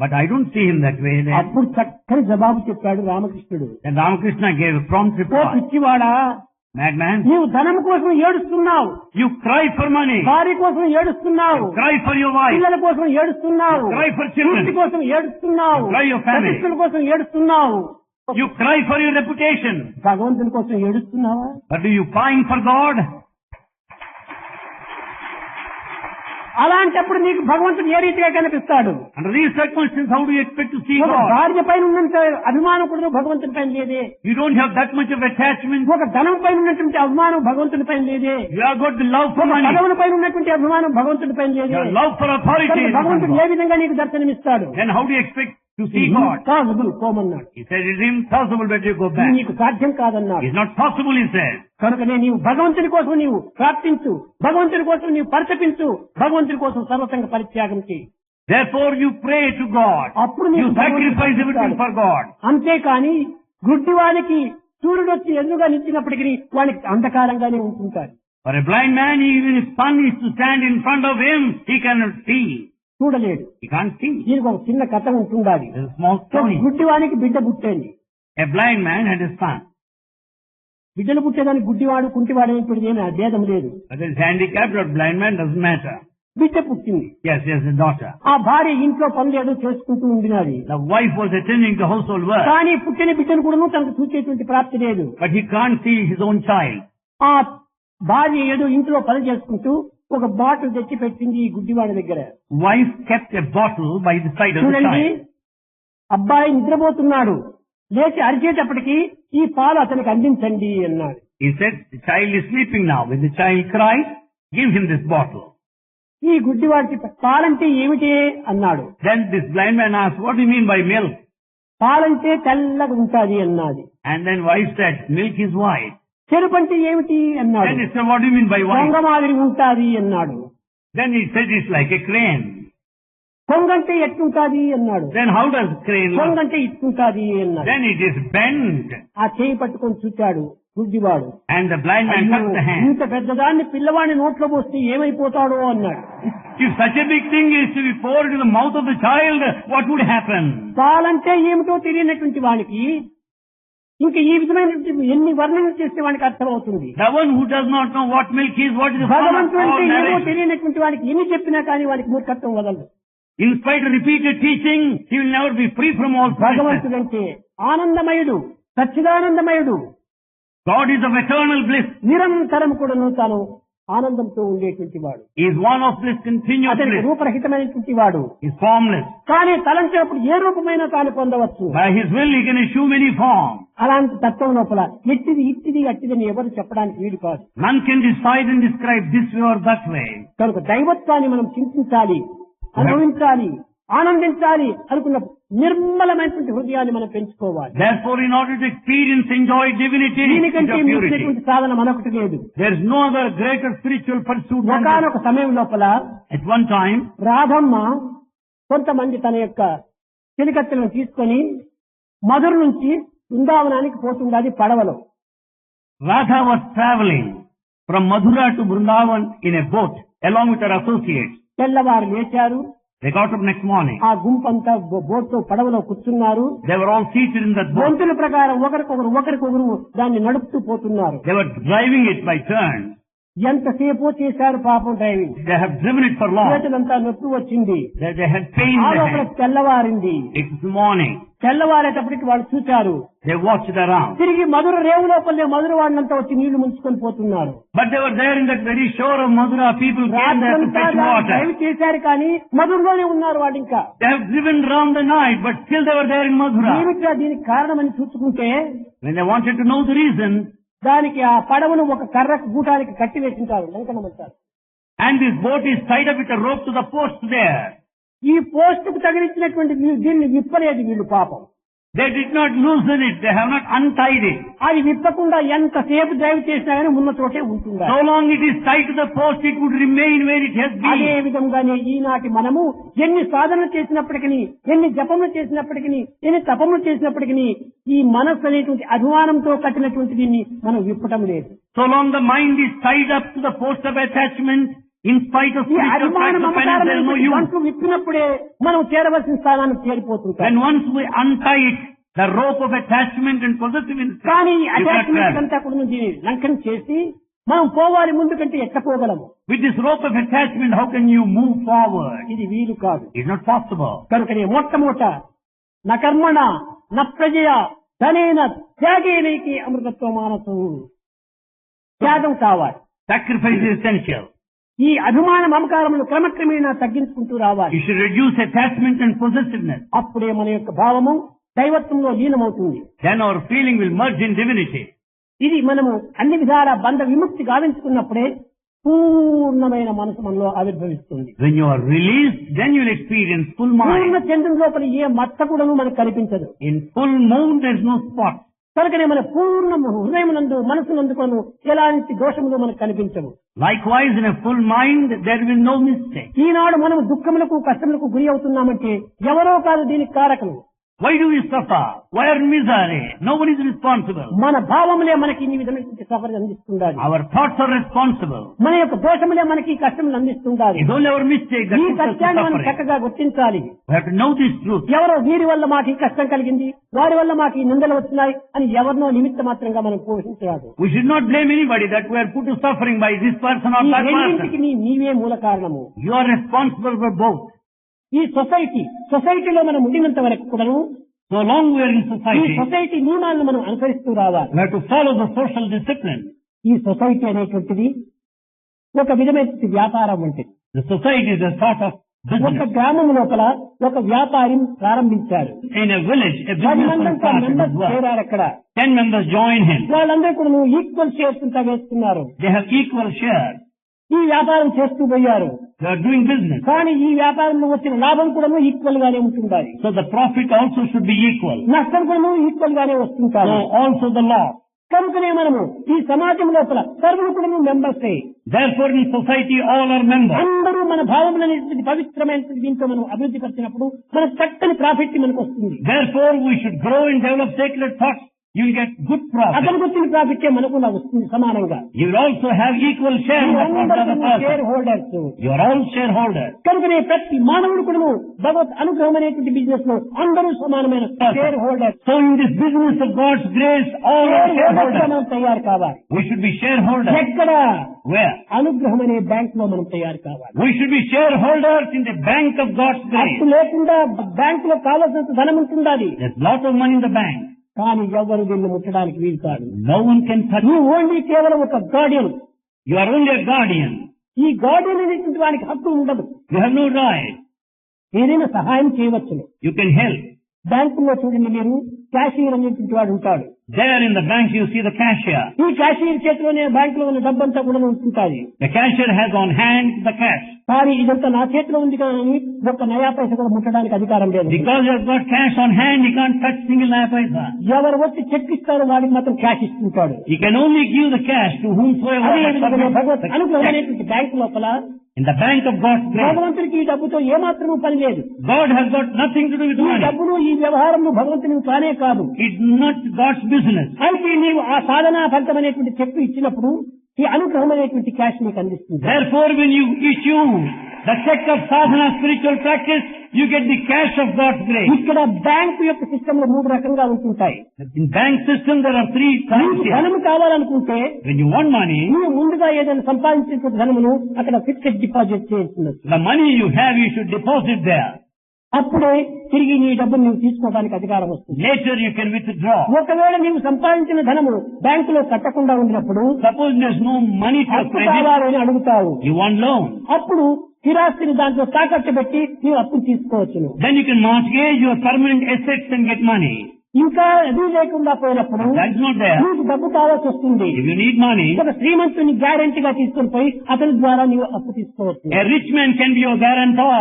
But I don't see him that way then. అప్పుడు చక్కని జవాబు చెప్పాడు రామకృష్ణుడు. Then Ramakrishna gave a prompt oh reply. పిచ్చివాడా, Madman, నీవు ధనం కోసం ఏడుస్తున్నావు, you cry for money. భార్య కోసం ఏడుస్తున్నావు, You cry for your wife. పిల్లల కోసం ఏడుస్తున్నావు, You cry for children. పూర్తి కోసం ఏడుస్తున్నావు, You cry your family. ప్రతిష్టల కోసం ఏడుస్తున్నావు. You cry for your reputation. భగవంతుని కోసం ఏడుస్తున్నావా? But do you pine for God? అలాంటప్పుడు నీకు భగవంతుడు ఏ రీతిగా కనిపిస్తాడు? Under these circumstances, how do you expect to see ఒక God? భార్య పైన ఉన్నంత అభిమానం కూడా భగవంతుని పైన లేదే. You don't have that much of attachment. ఒక ధనం పైన ఉన్నటువంటి అభిమానం భగవంతుని పైన లేదే. You have got the love for ఒక money. పదవుల పైన ఉన్నటువంటి అభిమానం భగవంతుని పైన లేదే. Your love for authority. కనుక is భగవంతుడు upon ఏ విధంగా నీకు దర్శనమిస్తాడు? God. Then how do you expect to see God? Possible కోమన్నాడు. He said, it is impossible that you go ఇది back. నీకు సాధ్యం కాదన్నాడు. It's not possible, he said. కనుకనే నీవు భగవంతుని కోసం నీవు ప్రార్థించు, భగవంతుని కోసం నీవు పరితపించు, భగవంతుని కోసం సర్వసంగ పరిత్యాగం చేయి. Therefore you pray to God. అప్పుడు You నీకు sacrifice everything for God. అంతేకాని గుడ్డి వానికి సూర్యుడు వచ్చి ఎదురుగా నిలిచినప్పటికీ వానికి అంధకారంగానే ఉంటుంటారు. For a blind man, even if sun is to stand in front of him, he cannot see. చూడలేడు. He can't see. దీనికి ఒక చిన్న కథ ఉంటుండాలి. There's a small story. గుడ్డి వానికి బిడ్డ పుట్టేది. A blind man had a son. బిడ్డలు పుట్టేదానికి గుడ్డివాడు కుంటివాడు అనేటువంటిది ఏమీ భేదం లేదు. Whether he's handicapped or blind man doesn't matter. బిడ్డ పుట్టింది. Yes, he has a daughter. ఆ భార్య ఇంట్లో పనులు ఏదో చేసుకుంటూ ఉండినది. The wife was attending to household work. కానీ పుట్టిన బిడ్డను కూడా తనకు చూసేటువంటి ప్రాప్తి లేదు. But he can't see his own child. ఆ భార్య ఏదో ఇంట్లో పని చేసుకుంటూ ఒక బాటిల్ తెచ్చి పెట్టింది ఈ గుడ్డివాడి దగ్గర. Wife kept a bottle by the side of the చూడండి, child. అబ్బాయి నిద్రపోతున్నాడు, లేచి అరిచేటప్పటికి ఈ పాలు అతనికి అందించండి అన్నాడు. He said, the child is sleeping now. When the child cries, give him this bottle. ఈ గుడ్డివాడికి పాలంటే ఏమిటి అన్నాడు. Then this blind man asked, what do you mean by milk? పాలంటే తెల్లగా ఉంటాది అన్నది. And then wife said, milk is white. చెరుపు అంటే ఏమిటి అన్నాడు. Then he said, what do you mean by white? కొంగ మాదిరి ఉంటాది అన్నాడు. Then he said, it's like a crane. కొంగంటే ఎట్టుంటాది అన్నాడు. Then how does crane look? కొంగంటే ఇట్టుంటాది అన్నాడు. Then it is bent. ఆ చేయి పట్టుకొని చూచాడు గుడ్డివాడు. And the blind man అయ్యో, touched the hand. ఇంత పెద్దదాన్ని పిల్లవాడిని నోట్లో పోస్తే ఏమైపోతాడో అన్నాడు. If such a big thing is to be poured into the mouth of the child, what would happen? పాలంటే ఏమిటో తెలియనటువంటి వానికి ఇంకా ఈ విధమైనటువంటి ఎన్ని వర్ణనలు చేస్తే వానికి అర్థమవుతుంది. The one who does not know what milk is, what is the form of భగవంతుడు all అంటే ఏమో narration. తెలియనటువంటి వానికి ఎన్ని చెప్పినా కానీ వానికి మూర్ఖత్వం వదలదు. In spite of repeated teaching, he will never be free from all foolishness. భగవంతుడు అంటే ఆనందమయుడు, సచ్చిదానందమయుడు, God is of eternal bliss. నిరంతరం కూడాను తాను ఆనందంతో ఉండేటువంటి వాడు. He is one of bliss, continuous అతనికి bliss. రూపరహితమైనటువంటి వాడు. He is formless. కానీ తలంచినప్పుడు ఏ రూపమైనా తాను పొందవచ్చు. By his will, he can assume any form. అలాంటి తత్వం లోపల ఇట్టిది ఇట్టిది అట్టిదని ఎవరు చెప్పడానికి వీలు కాదు. None can decide and describe this way or that way. కనుక దైవత్వాన్ని మనం చింతించాలి, అనుభవించాలి, ఆనందించాలి అనుకున్న నిర్మలమైనటువంటి హృదయాన్ని మనం పెంచుకోవాలి. Therefore, in order to experience, enjoy divinity, దీనికంటే purity. మించినటువంటి సాధన మనొకటి లేదు. There is no other greater spiritual pursuit than this. ఒకానొక సమయం లోపల At one time, రాధమ్మ కొంతమంది తన యొక్క చెలికత్తెలను తీసుకొని మధుర నుంచి బృందావనానికి పోతున్నది పడవలో. Radha was traveling from Mathura to Vrindavan in a boat along with her associates. తెల్లవారు లేచారు. They got up next morning. ఆ గుంపంతా బోట్ పడవలో కూర్చున్నారు. They were all seated in that boat. గొంతుల ప్రకారం ఒకరికొకరు దాన్ని నడుపుతూ పోతున్నారు. They were driving it by turns. ఎంతసేపు చేశారు పాపం driving. They have driven it for long. చేతులంతా నొప్పి వచ్చింది. They had pain in ఆ the లోపల head. తెల్లవారింది. It's morning. తెల్లవారేటప్పటికి వాళ్ళు చూశారు. They watched around. తిరిగి మధుర రేవు లోపలే మధుర వాడినంతా వచ్చి నీళ్లు ముంచుకొని పోతున్నారు. But they were there in that very shore of Mathura. People came there to fetch water. Drive చేశారు కానీ మధురలోనే ఉన్నారు వాడు ఇంకా. They have driven round the night, but still they were there in Mathura. ఏమిటా దీనికి కారణమని చూసుకుంటే When they wanted to know the reason, దానికి ఆ పడవను ఒక కర్రకు గూటానికి కట్టి వేసింటారు, లంకనమంటారు. and this boat is tied up with a rope to the post there. ఈ పోస్ట్ కు తగిలించినటువంటి దీన్ని విప్పలేదు వీళ్ళు పాపం. They did not loosen it. They have not untied it. అది విప్పకుండా ఎంతసేపు డ్రైవ్ చేసినా కానీ ఉన్న చోటే ఉంటుందా. So long it is tied to the post, it would remain where it has అదే been. విధంగానే ఈనాటి మనము ఎన్ని సాధనలు చేసినప్పటికీ, ఎన్ని జపములు చేసినప్పటికీ, ఎన్ని తపములు చేసినప్పటికీ ఈ మనస్సు అనేటువంటి అభిమానంతో కట్టినటువంటి దీన్ని మనం విప్పటం లేదు. So long the mind is tied up to the post of attachment, in spite of ఈ spiritual అభిమాన practice of penance, there is no use. మనసు విప్పినప్పుడే మనం చేరవలసిన స్థానానికి చేరిపోతుంటాం. When once we untie it, the rope of attachment and possessiveness, కానీ you cannot attachment travel. అంతా కూడా దీన్ని లంకనం చేసి మనం పోవాలి ముందు కంటే ఎట్టపోగలము. With this rope of attachment, how can you move forward? ఇది వీలు కాదు. It's not possible. కనుకనే మొట్టమొదట న కర్మణ న ప్రజయ ధనేన త్యాగేనైకి అమృతత్వ మానసు. త్యాగం కావాలి. Sacrifice is essential. ఈ అభిమాన మమకారములు క్రమక్రమేణా తగ్గించుకుంటూ రావాలి. You should reduce attachment and possessiveness. అప్పుడే మన యొక్క భావము దైవత్వంలో లీనమవుతుంది. Then our feeling will merge in divinity. ఇది మనము అన్ని విధాల బంధ విముక్తి గావించుకున్నప్పుడే పూర్ణమైన మనసు మనలో ఆవిర్భవిస్తుంది. When you are released, then you will experience full Purna mind. చంద్రుని లోపల ఏ మచ్చ కూడాను మనకు కనిపించదు. In full moon, there is no spot. కనుకనే మన పూర్ణ హృదయమునందు మనసునందుకొను ఎలాంటి దోషములు మనకు కనిపించవు. Likewise, in a full mind, there will be no mistake. ఈనాడు మనం దుఃఖములకు కష్టములకు గురి అవుతున్నామంటే ఎవరో కాదు దీనికి కారకులు. Why do we suffer? Why are misery? No one is responsible. మన భావములే మనకి ఇన్ని విధమైన suffer అందిస్తుండాలి. Our thoughts are responsible. మన యొక్క దోషములే మనకి కష్టములు అందిస్తుండాలి. It's only our mistake that ఈ puts us to కష్టాన్ని మనం suffering. చక్కగా గుర్తించాలి. We have to know this truth. ఎవరో వీరి వల్ల మాకు ఈ కష్టం కలిగింది, వారి వల్ల మాకు ఈ నిందలు వచ్చినాయి అని ఎవరినో నిమిత్త మాత్రంగా మనం పోషించరాదు. We should not blame anybody that we are put to suffering by this person or ఈ that రెండింటికి person. నీవే మూల కారణము. You are responsible for both. ఈ సొసైటీలో మనం ఉండినంత వరకు కూడాను So long we are in ఈ society, సొసైటీ నియమాలను మనం అనుసరిస్తూ రావాలి. we have to follow the social discipline. ఈ సొసైటీ అనేటువంటిది ఒక విధమైన వ్యాపారం వంటిది. The society is a sort of ఒక business. గ్రామం లోపల ఒక వ్యాపారం ప్రారంభించారు. In a village, a 10 businessman started his members work. చేరారు అక్కడ. 10 members join him. వాళ్ళందరూ కూడా ఈక్వల్ షేర్స్ అంతా వేస్తున్నారు. They have equal shares. ఈ వ్యాపారం చేస్తూ పోయారు. They are doing business. కానీ ఈ వ్యాపారంలో వచ్చిన లాభం కూడా ఈక్వల్ గానే ఉంటుండాలి. So the profit also should be equal. నష్టం కూడా ఈక్వల్ గానే వస్తుంటారు. So also the loss. కనుకనే మనము ఈ సమాజం లోపల సర్వులు కూడా members. Therefore in society all are members. అందరూ మన భావములనేటువంటి పవిత్రమైనటువంటి దీంతో మనం అభివృద్ధి పరిచినప్పుడు మన చక్కని ప్రాఫిట్ మనకు వస్తుంది. Therefore we should grow and develop sacred thoughts. You will get good profit. అతనికి వచ్చిన ప్రాఫిట్ మనకు వస్తుంది సమానంగా. You will also have equal share in the profit of the share person. Holders. You are all shareholders. కనుకనే ప్రతి మానవుడు కూడా భగవత్ అనుగ్రహం అనేటువంటి బిజినెస్ లో అందరూ సమానమైన share holders. So in this business of God's grace, all are shareholders. మనం తయారు కావాలి. We should be shareholders. ఎక్కడ Where? అనుగ్రహం అనే బ్యాంక్ లో మనం తయారు కావాలి. We should be shareholders in the bank of God's grace. అప్పు లేకుండా బ్యాంక్ లో కావాల్సినంత ధనం ఉంటుండాలి. There's lot of money in the bank. కానీ ఎవరు దీన్ని ముట్టడానికి వీలు కాదు. No one can touch నువ్వు it. ఓన్లీ కేవలం ఒక Guardian. You are only a guardian. ఈ గార్డియన్ అనేటువంటి వానికి హక్కు ఉండదు. You have no right. ఏదైనా సహాయం చేయవచ్చును. You can help. బ్యాంకులో చూడండి మీరు క్యాషియర్ అనేటువంటి వాడు ఉంటాడు. There in the bank you see the cashier. ఈ క్యాషియర్ చేతిలోనే బ్యాంకులో ఉన్న డబ్బంతా కూడా ఉంటుంటాయి. The cashier has on hand the cash. కానీ ఇదంతా నా చేతిలో ఉంది కానీ ఒక్క నయా పైస కూడా ముట్టడానికి అధికారం లేదు. Because you have got cash on hand, you can't touch single naya paisa. ఎవరు వచ్చి చెక్ ఇస్తారో వాడికి మాత్రం cash ఇస్తుంటాడు. You can only give the cash to whomsoever. అదే విధంగా భగవత్ అనుగ్రహం అనేటువంటి బ్యాంకు లోపల In the bank of God's grace, భగవంతుడికి ఈ డబ్బుతో ఏమాత్రమూ పని లేదు. God has got nothing to do with ఈ money. డబ్బును ఈ వ్యవహారం భగవంతునికి కానే కాదు. It's not God's business. అయితే నీవు ఆ సాధనా ఫలితం అనేటువంటి చెక్ ఇచ్చినప్పుడు ఈ అనుగ్రహం అనేటువంటి క్యాష్ నీకు అందిస్తుంది. Therefore, when you issue the check of sadhana spiritual practice, you get the cash of God's grace. ఇక్కడ బ్యాంకు యొక్క సిస్టమ్ లో 3 రకంగా ఉంటుంటాయి. In bank system, there are 3 kinds here. ధనం కావాలనుకుంటే When you want money, నువ్వు ముందుగా ఏదైనా సంపాదించినటువంటి ధనమును అక్కడ ఫిక్స్డ్ డిపాజిట్ చేస్తున్నది. the money you have, you should deposit there. అప్పుడే తిరిగి నీ డబ్బును నువ్వు తీసుకోవడానికి అధికారం వస్తుంది. Later, you can withdraw. ఒకవేళ నీవు సంపాదించిన ధనము బ్యాంకులో కట్టకుండా ఉండినప్పుడు Suppose there's no money to అప్పు credit, కావాలని అడుగుతావు. you want loan. అప్పుడు స్థిరాస్తిని దాంట్లో తాకట్టు పెట్టి నీవు అప్పులు తీసుకోవచ్చును. Then you can mortgage your permanent assets and get money. ఇంకా అది లేకుండా పోయినప్పుడు That's not there. నీకు డబ్బు కావాల్సి వస్తుంది. If you need money, ఒక శ్రీమంతుని గ్యారెంటీగా తీసుకుని పోయి అతని ద్వారా నీవు అప్పు తీసుకోవచ్చు. a rich man can be your guarantor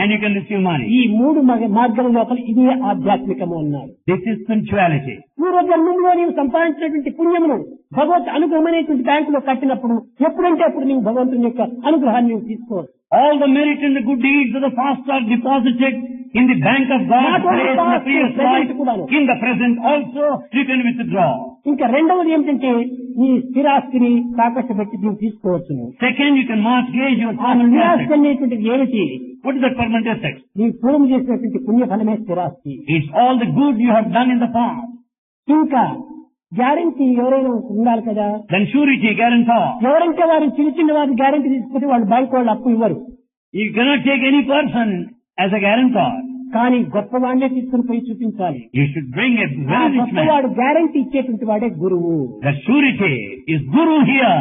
and you can receive money. ఈ 3 మార్గం లోపల ఇదే ఆధ్యాత్మికము అన్నారు. This is spirituality. పూర్వజన్మంలో నీవు సంపాదించినటువంటి పుణ్యమును భగవత్ అనుగ్రహం అనేటువంటి బ్యాంకులో కట్టినప్పుడు ఎప్పుడంటే అప్పుడు నీవు భగవంతుని యొక్క అనుగ్రహాన్ని నీవు తీసుకోవచ్చు. All the merit and the good deeds of the past are deposited in the bank of God's grace in the previous life. In the present also, you can withdraw. ఇంకా రెండవది ఏమిటంటే ఈ స్థిరాస్తిని తాకట్టు పెట్టి నీవు తీసుకోవచ్చు. Second, you can mortgage your ఆ permanent స్థిరాస్తి assets. అనేటువంటిది ఏమిటి? What is that permanent asset? నీ పూర్వం చేసినటువంటి పుణ్యఫలమే స్థిరాస్తి. It's all the good you have done in the past. ఇంకా గ్యారెంటీ ఎవరైనా ఉండాలి కదా. Then surety, guarantor. ఎవరంటే వారు చిన్న వారి గ్యారెంటీ తీసుకుంటే వాళ్ళు బ్యాంక్ వాళ్ళు అప్పు ఇవ్వరు. You cannot take any person as a guarantor. కానీ గొప్పవాడినే తీసుకుని పోయి చూపించాలి. You should bring a ఆ very rich man. గొప్పవాడు గ్యారెంటీ ఇచ్చేటువంటి వాడే గురువు. The surety is Guru here.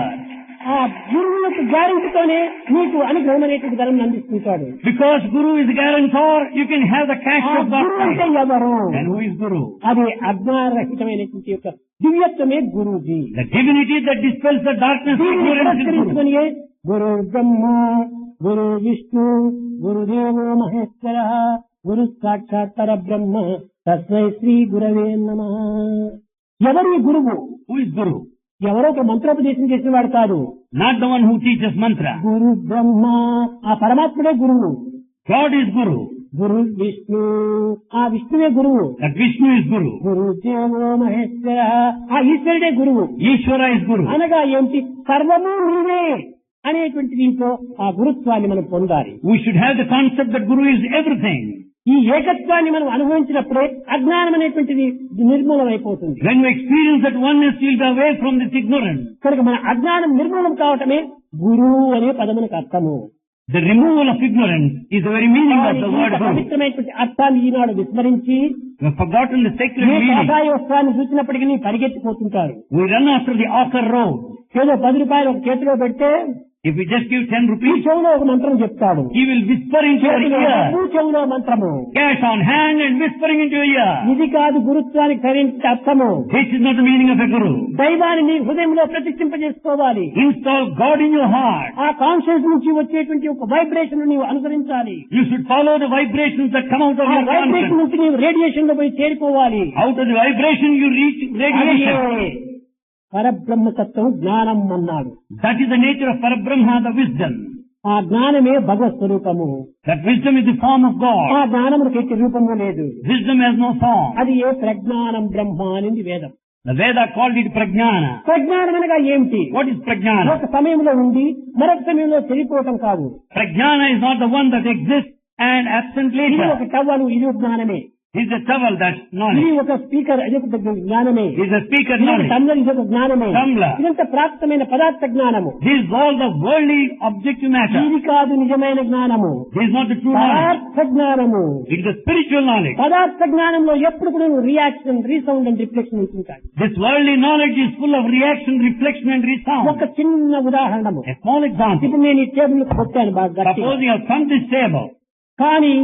ఆ గురువు యొక్క గ్యారెంటీతోనే నీకు అనుగ్రహం అనేటువంటి ధనం అందిస్తుంటాడు. Because Guru is the guarantor, you can have the cash ఆ of God's గురువు అంటే grace. ఎవరు? And who is Guru? అది అజ్ఞానరహితమైనటువంటి యొక్క దివ్యత్వమే Guruji. The divinity that dispels the darkness of ignorance is Guru. గురు బ్రహ్మ గురు విష్ణు గురుదేవో మహేశ్వర గురు సాక్షాత్ పరబ్రహ్మ తస్మై శ్రీ గురవే నమః. ఎవరు ఈ గురువు? Who is Guru? ఎవరో ఒక మంత్రోపదేశం చేసిన వాడు కాదు. Not the one who teaches mantra. గురు బ్రహ్మ ఆ పరమాత్ముడే గురువు. God is Guru. గురు విష్ణు ఆ విష్ణువే గురువు. That Vishnu is Guru. గురుదేవో Maheshwara ఆ ఈశ్వరుడే గురువు. Ishvara is Guru. అనగా ఏంటి? సర్వము నీవే అనేటువంటి దీంతో ఆ గురుత్వాన్ని మనం పొందాలి. We should have the concept that Guru is everything. ఈ ఏకత్వాన్ని మనం అనుభవించినప్పుడే అజ్ఞానం అనేటువంటిది నిర్మూలమైపోతుంది. When we experience that oneness, we'll be away from this ignorance. కనుక మన అజ్ఞానం నిర్మూలం కావటమే గురువు అనే పదమునకు అర్థము. The removal of ignorance is the very meaning of the word Guru. పవిత్రమైనటువంటి అర్థాన్ని ఈనాడు విస్మరించి We have forgotten the sacred A meaning. కాషాయ వస్త్రాన్ని చూసినప్పటికీ పరిగెత్తిపోతుంటారు. We run after the ochre road. ఏదో 10 రూపాయలు ఒక చేతిలో పెడితే If we just give 10 ఈ rupees, చెవులో ఒక మంత్రం చెప్తాడు. he will whisper into your చేతిలో ear. డబ్బు, చెవులో మంత్రము. Cash on hand and whispering into your ear. ఇది కాదు గురుత్వానికి సరైన అర్థము. This is not the meaning of a Guru. దైవాన్ని నీ హృదయంలో ప్రతిష్ఠింపజేసుకోవాలి. Install God in your heart. ఆ కాన్షియస్ నుంచి వచ్చేటువంటి ఒక వైబ్రేషన్ నీవు అనుసరించాలి. You should follow the vibrations that come out of ఆ your వైబ్రేషన్ conscience. నుంచి నీవు రేడియేషన్ లో పోయి చేరుకోవాలి. Out of the vibration you reach radiation. అదే పరబ్రహ్మతత్వం జ్ఞానం అన్నాడు. That is the nature of Parabrahma, the wisdom. ఆ జ్ఞానమే భగవత్ స్వరూపము. That wisdom is the form of ఆ God. జ్ఞానములకు ఎట్టి రూపము లేదు. Wisdom has no form. అది ఏ ప్రజ్ఞానం బ్రహ్మ అనేది వేదం. The Veda called it Prajnana. ప్రజ్ఞానం అనగా ఏమిటి? What is Prajnana? ఒక సమయంలో ఉండి మరొక సమయంలో చెడిపోవటం కాదు. Prajnana is not the one that exists and absent ఇది later. ఒక టవలు, ఇది ఒక జ్ఞానమే. It's a towel, that's ఇది knowledge. ఒక స్పీకర్, ఇది ఒక జ్ఞానమే. It's a speaker ఇది ఒక knowledge. టంబ్లర్, ఇది ఒక జ్ఞానమే. Tumbler. ఇదంతా ప్రాప్తమైన పదార్థ జ్ఞానము. This is all the worldly objective matter. ఇది కాదు నిజమైన జ్ఞానము. This is not the true knowledge. పదార్థ జ్ఞానము. It is the spiritual knowledge. పదార్థ జ్ఞానంలో ఎప్పుడు కూడా రియాక్షన్, రీసౌండ్ అండ్ రిఫ్లెక్షన్ ఉంటుంటాయి. This worldly knowledge is full of reaction, reflection and resound. ఒక చిన్న ఉదాహరణము. A small example. ఇప్పుడు నేను ఈ టేబుల్ కొట్టాను బాగా గట్టిగా. Suppose you have thumped this table. కానీ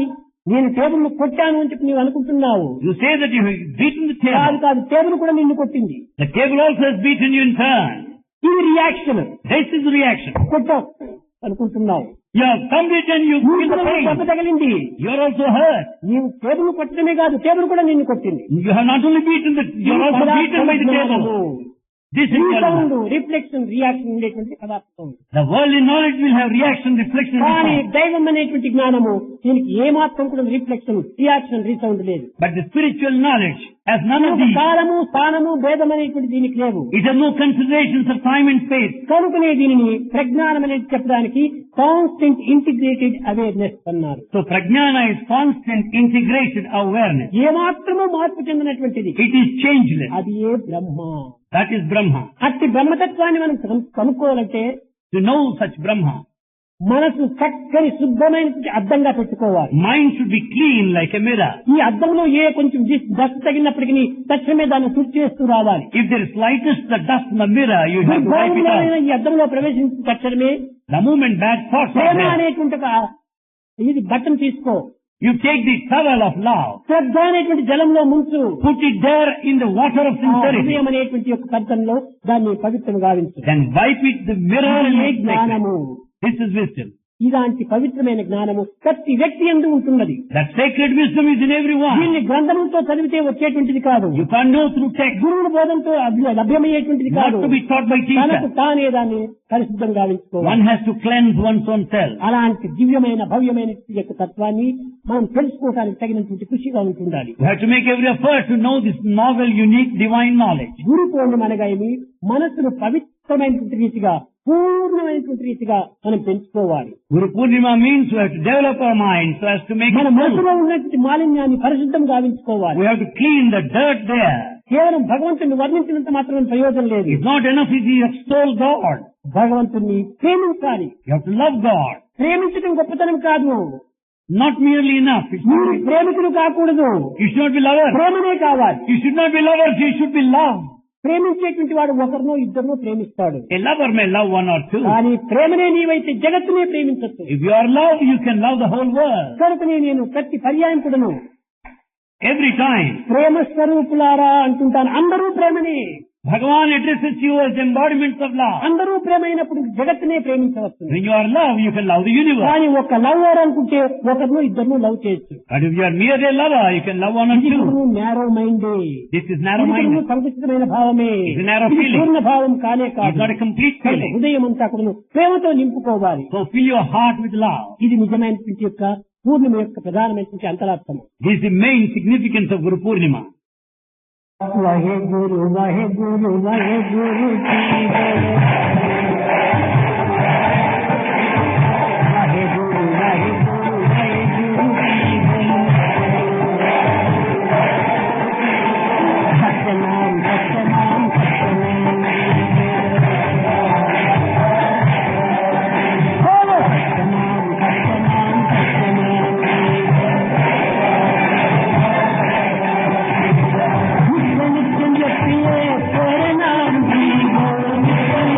నేను టేబుల్ కొట్టాను అని చెప్పి నీవు అనుకుంటున్నావు. You say that you have beaten the కాదు table. కాదు, టేబుల్ కూడా నిన్ను కొట్టింది. The table also has beaten you in turn. ఇది రియాక్షన్. This is reaction. కొట్టావు. అనుకుంటున్నావు. You have come it and you feel the pain. దెబ్బ తగిలింది. You are also hurt. నీవు టేబుల్ కొట్టడమే కాదు, టేబుల్ కూడా నిన్ను కొట్టింది. You have not only beaten you are also beaten by the table. This is sound, reflection, reaction ఉండేటువంటి పదార్థం. The worldly knowledge will have reaction, reflection. కానీ దైవం అనేటువంటి జ్ఞానము దీనికి ఏమాత్రం కూడా రిఫ్లెక్షన్, రియాక్షన్, రీసౌండ్ లేదు. But the spiritual knowledge has none of these. కాలము, స్థానము, భేదం అనేటువంటి దీనికి లేవు. It has no considerations of time and space. కనుకనే దీనిని ప్రజ్ఞానం అనేది చెప్పడానికి కాన్స్టెంట్ ఇంటిగ్రేటెడ్ అవేర్నెస్ అన్నారు. So prajnana is constant integrated awareness. ఏమాత్రము మార్పు చెందినటువంటిది. It is changeless. అది ఏ బ్రహ్మ. That is Brahma. అట్టి బ్రహ్మతత్వాన్ని మనం కనుక్కోవాలంటే To know such Brahma, మనసు చక్కని శుద్ధమైన అద్దంగా పెట్టుకోవాలి. mind should be clean like a mirror. ఈ అద్దంలో ఏ కొంచెం డస్ట్ తగిలినప్పటికీ తక్షణమే దాన్ని శుద్ధి చేస్తూ రావాలి. If there is slightest the dust in the mirror, you have to wipe it off. ఈ అద్దంలో ప్రవేశించిన తక్షణమే The moment bad thoughts are Prema there, అనేటువంటి ఇది బట్టను తీసుకో, you take the towel of love, శ్రద్ధ అనేటువంటి జలంలో ముంచు, put it there in the water of sincerity, హృదయం అనేటువంటి యొక్క పద్ధతిలో దాన్ని పవిత్రం గావించు. then wipe it the mirror and make it sacred. జ్ఞానము. This is wisdom. ఇలాంటి పవిత్రమైన జ్ఞానము ప్రతి వ్యక్తి యందు ఉంటున్నది. That sacred wisdom is in everyone. దీన్ని గ్రంథంతో చదివితే వచ్చేటువంటిది కాదు. You can't know through text. గురువుల బోధనతో లభ్యమయ్యేటువంటిది Not కాదు. to be taught by తనకు teacher. తానే దాన్ని పరిశుద్ధం గావించుకోవాలి. One has to cleanse one's own self. అలాంటి దివ్యమైన భవ్యమైన యొక్క తత్వాన్ని మనం తెలుసుకోవడానికి తగినటువంటి కృషిగా ఉంటుండాలి. You have to make every effort to know this novel, unique, divine knowledge. గురు పౌర్ణమి అనగా ఏమి? మనస్సును పవిత్రమైనటువంటి రీతిగా, పూర్ణమైనటువంటి రీతిగా మనం పెంచుకోవాలి. Guru Purnima means we have to develop our mind so as to make మన it full. మనసులో ఉన్నటువంటి మాలిన్యాన్ని పరిశుద్ధం గావించుకోవాలి. We have to clean the dirt there. కేవలం భగవంతుని వర్ణించినంత మాత్రం ప్రయోజనం లేదు. It's not enough if you extol God. భగవంతుని ప్రేమించాలి. You have to love God. ప్రేమించడం గొప్పతనం కాదు. Not merely enough. It's మీరు not, ప్రేమికులు కాకూడదు. you should not be lovers. ప్రేమనే కావాలి. You should not be lovers. You should be loved. ప్రేమించేటువంటి వాడు ఒకరినో ఇద్దరినో ప్రేమిస్తాడు. A lover may love one or two. కానీ ప్రేమనే నీవైతే జగత్తునే ప్రేమించచ్చు. If you are love, you can love the whole world. కనుకనే నేను ప్రతి పర్యాయం కూడాను Every time. ప్రేమ స్వరూపులారా అంటుంటాను. అందరూ ప్రేమనే. Bhagavan addresses you as embodiments of love. అందరూ ప్రేమ అయినప్పుడు జగత్తునే ప్రేమించవచ్చు. When you are love, you can love the universe. కానీ ఒక లవర్ అనుకుంటే ఒకరినో ఇద్దరినో లవ్ చేయొచ్చు. But if you are merely a lover, you can love one or two. Narrow మైండే. This is narrow-minded. సంకుచితమైన భావమే. It's a narrow ఇది feeling. పూర్ణ భావం కానే It's కాదు. not a complete feeling. హృదయం అంతా కూడా ప్రేమతో నింపుకోవాలి. So fill your heart with love. ఇది నిజమైనటువంటి యొక్క పూర్ణిమ యొక్క ప్రధానమైనటువంటి అంతరార్థం. This is the main significance of Guru Purnima. వాహే గురు వాహే గురు వాహే గురు వాహే గురు వాహే గురు వాహే గురు సత్యనాం సత్యనాం సత్యనాం బోలో సత్యనాం సత్యనాం సత్యనాం నిత్యం చెప్పియే ప్రేరణాం జీవో నిత్యం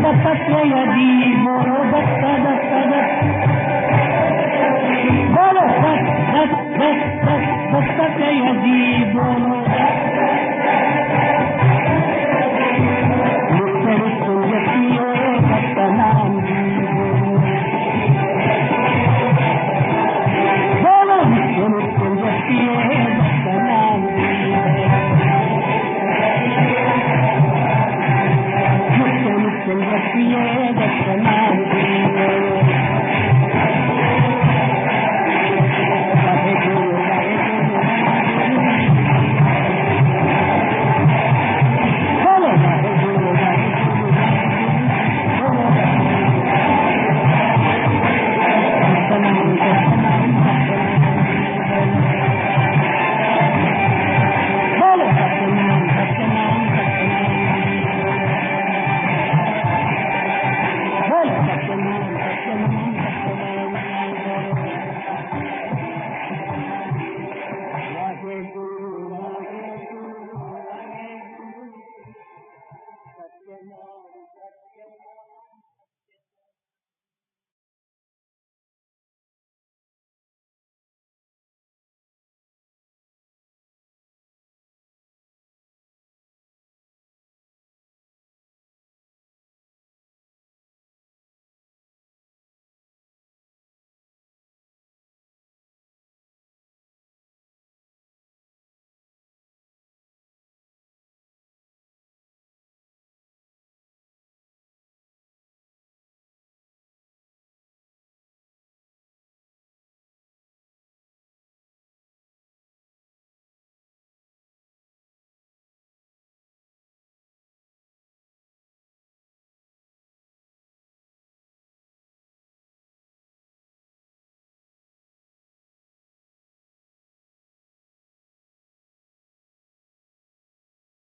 तत्व यदि हो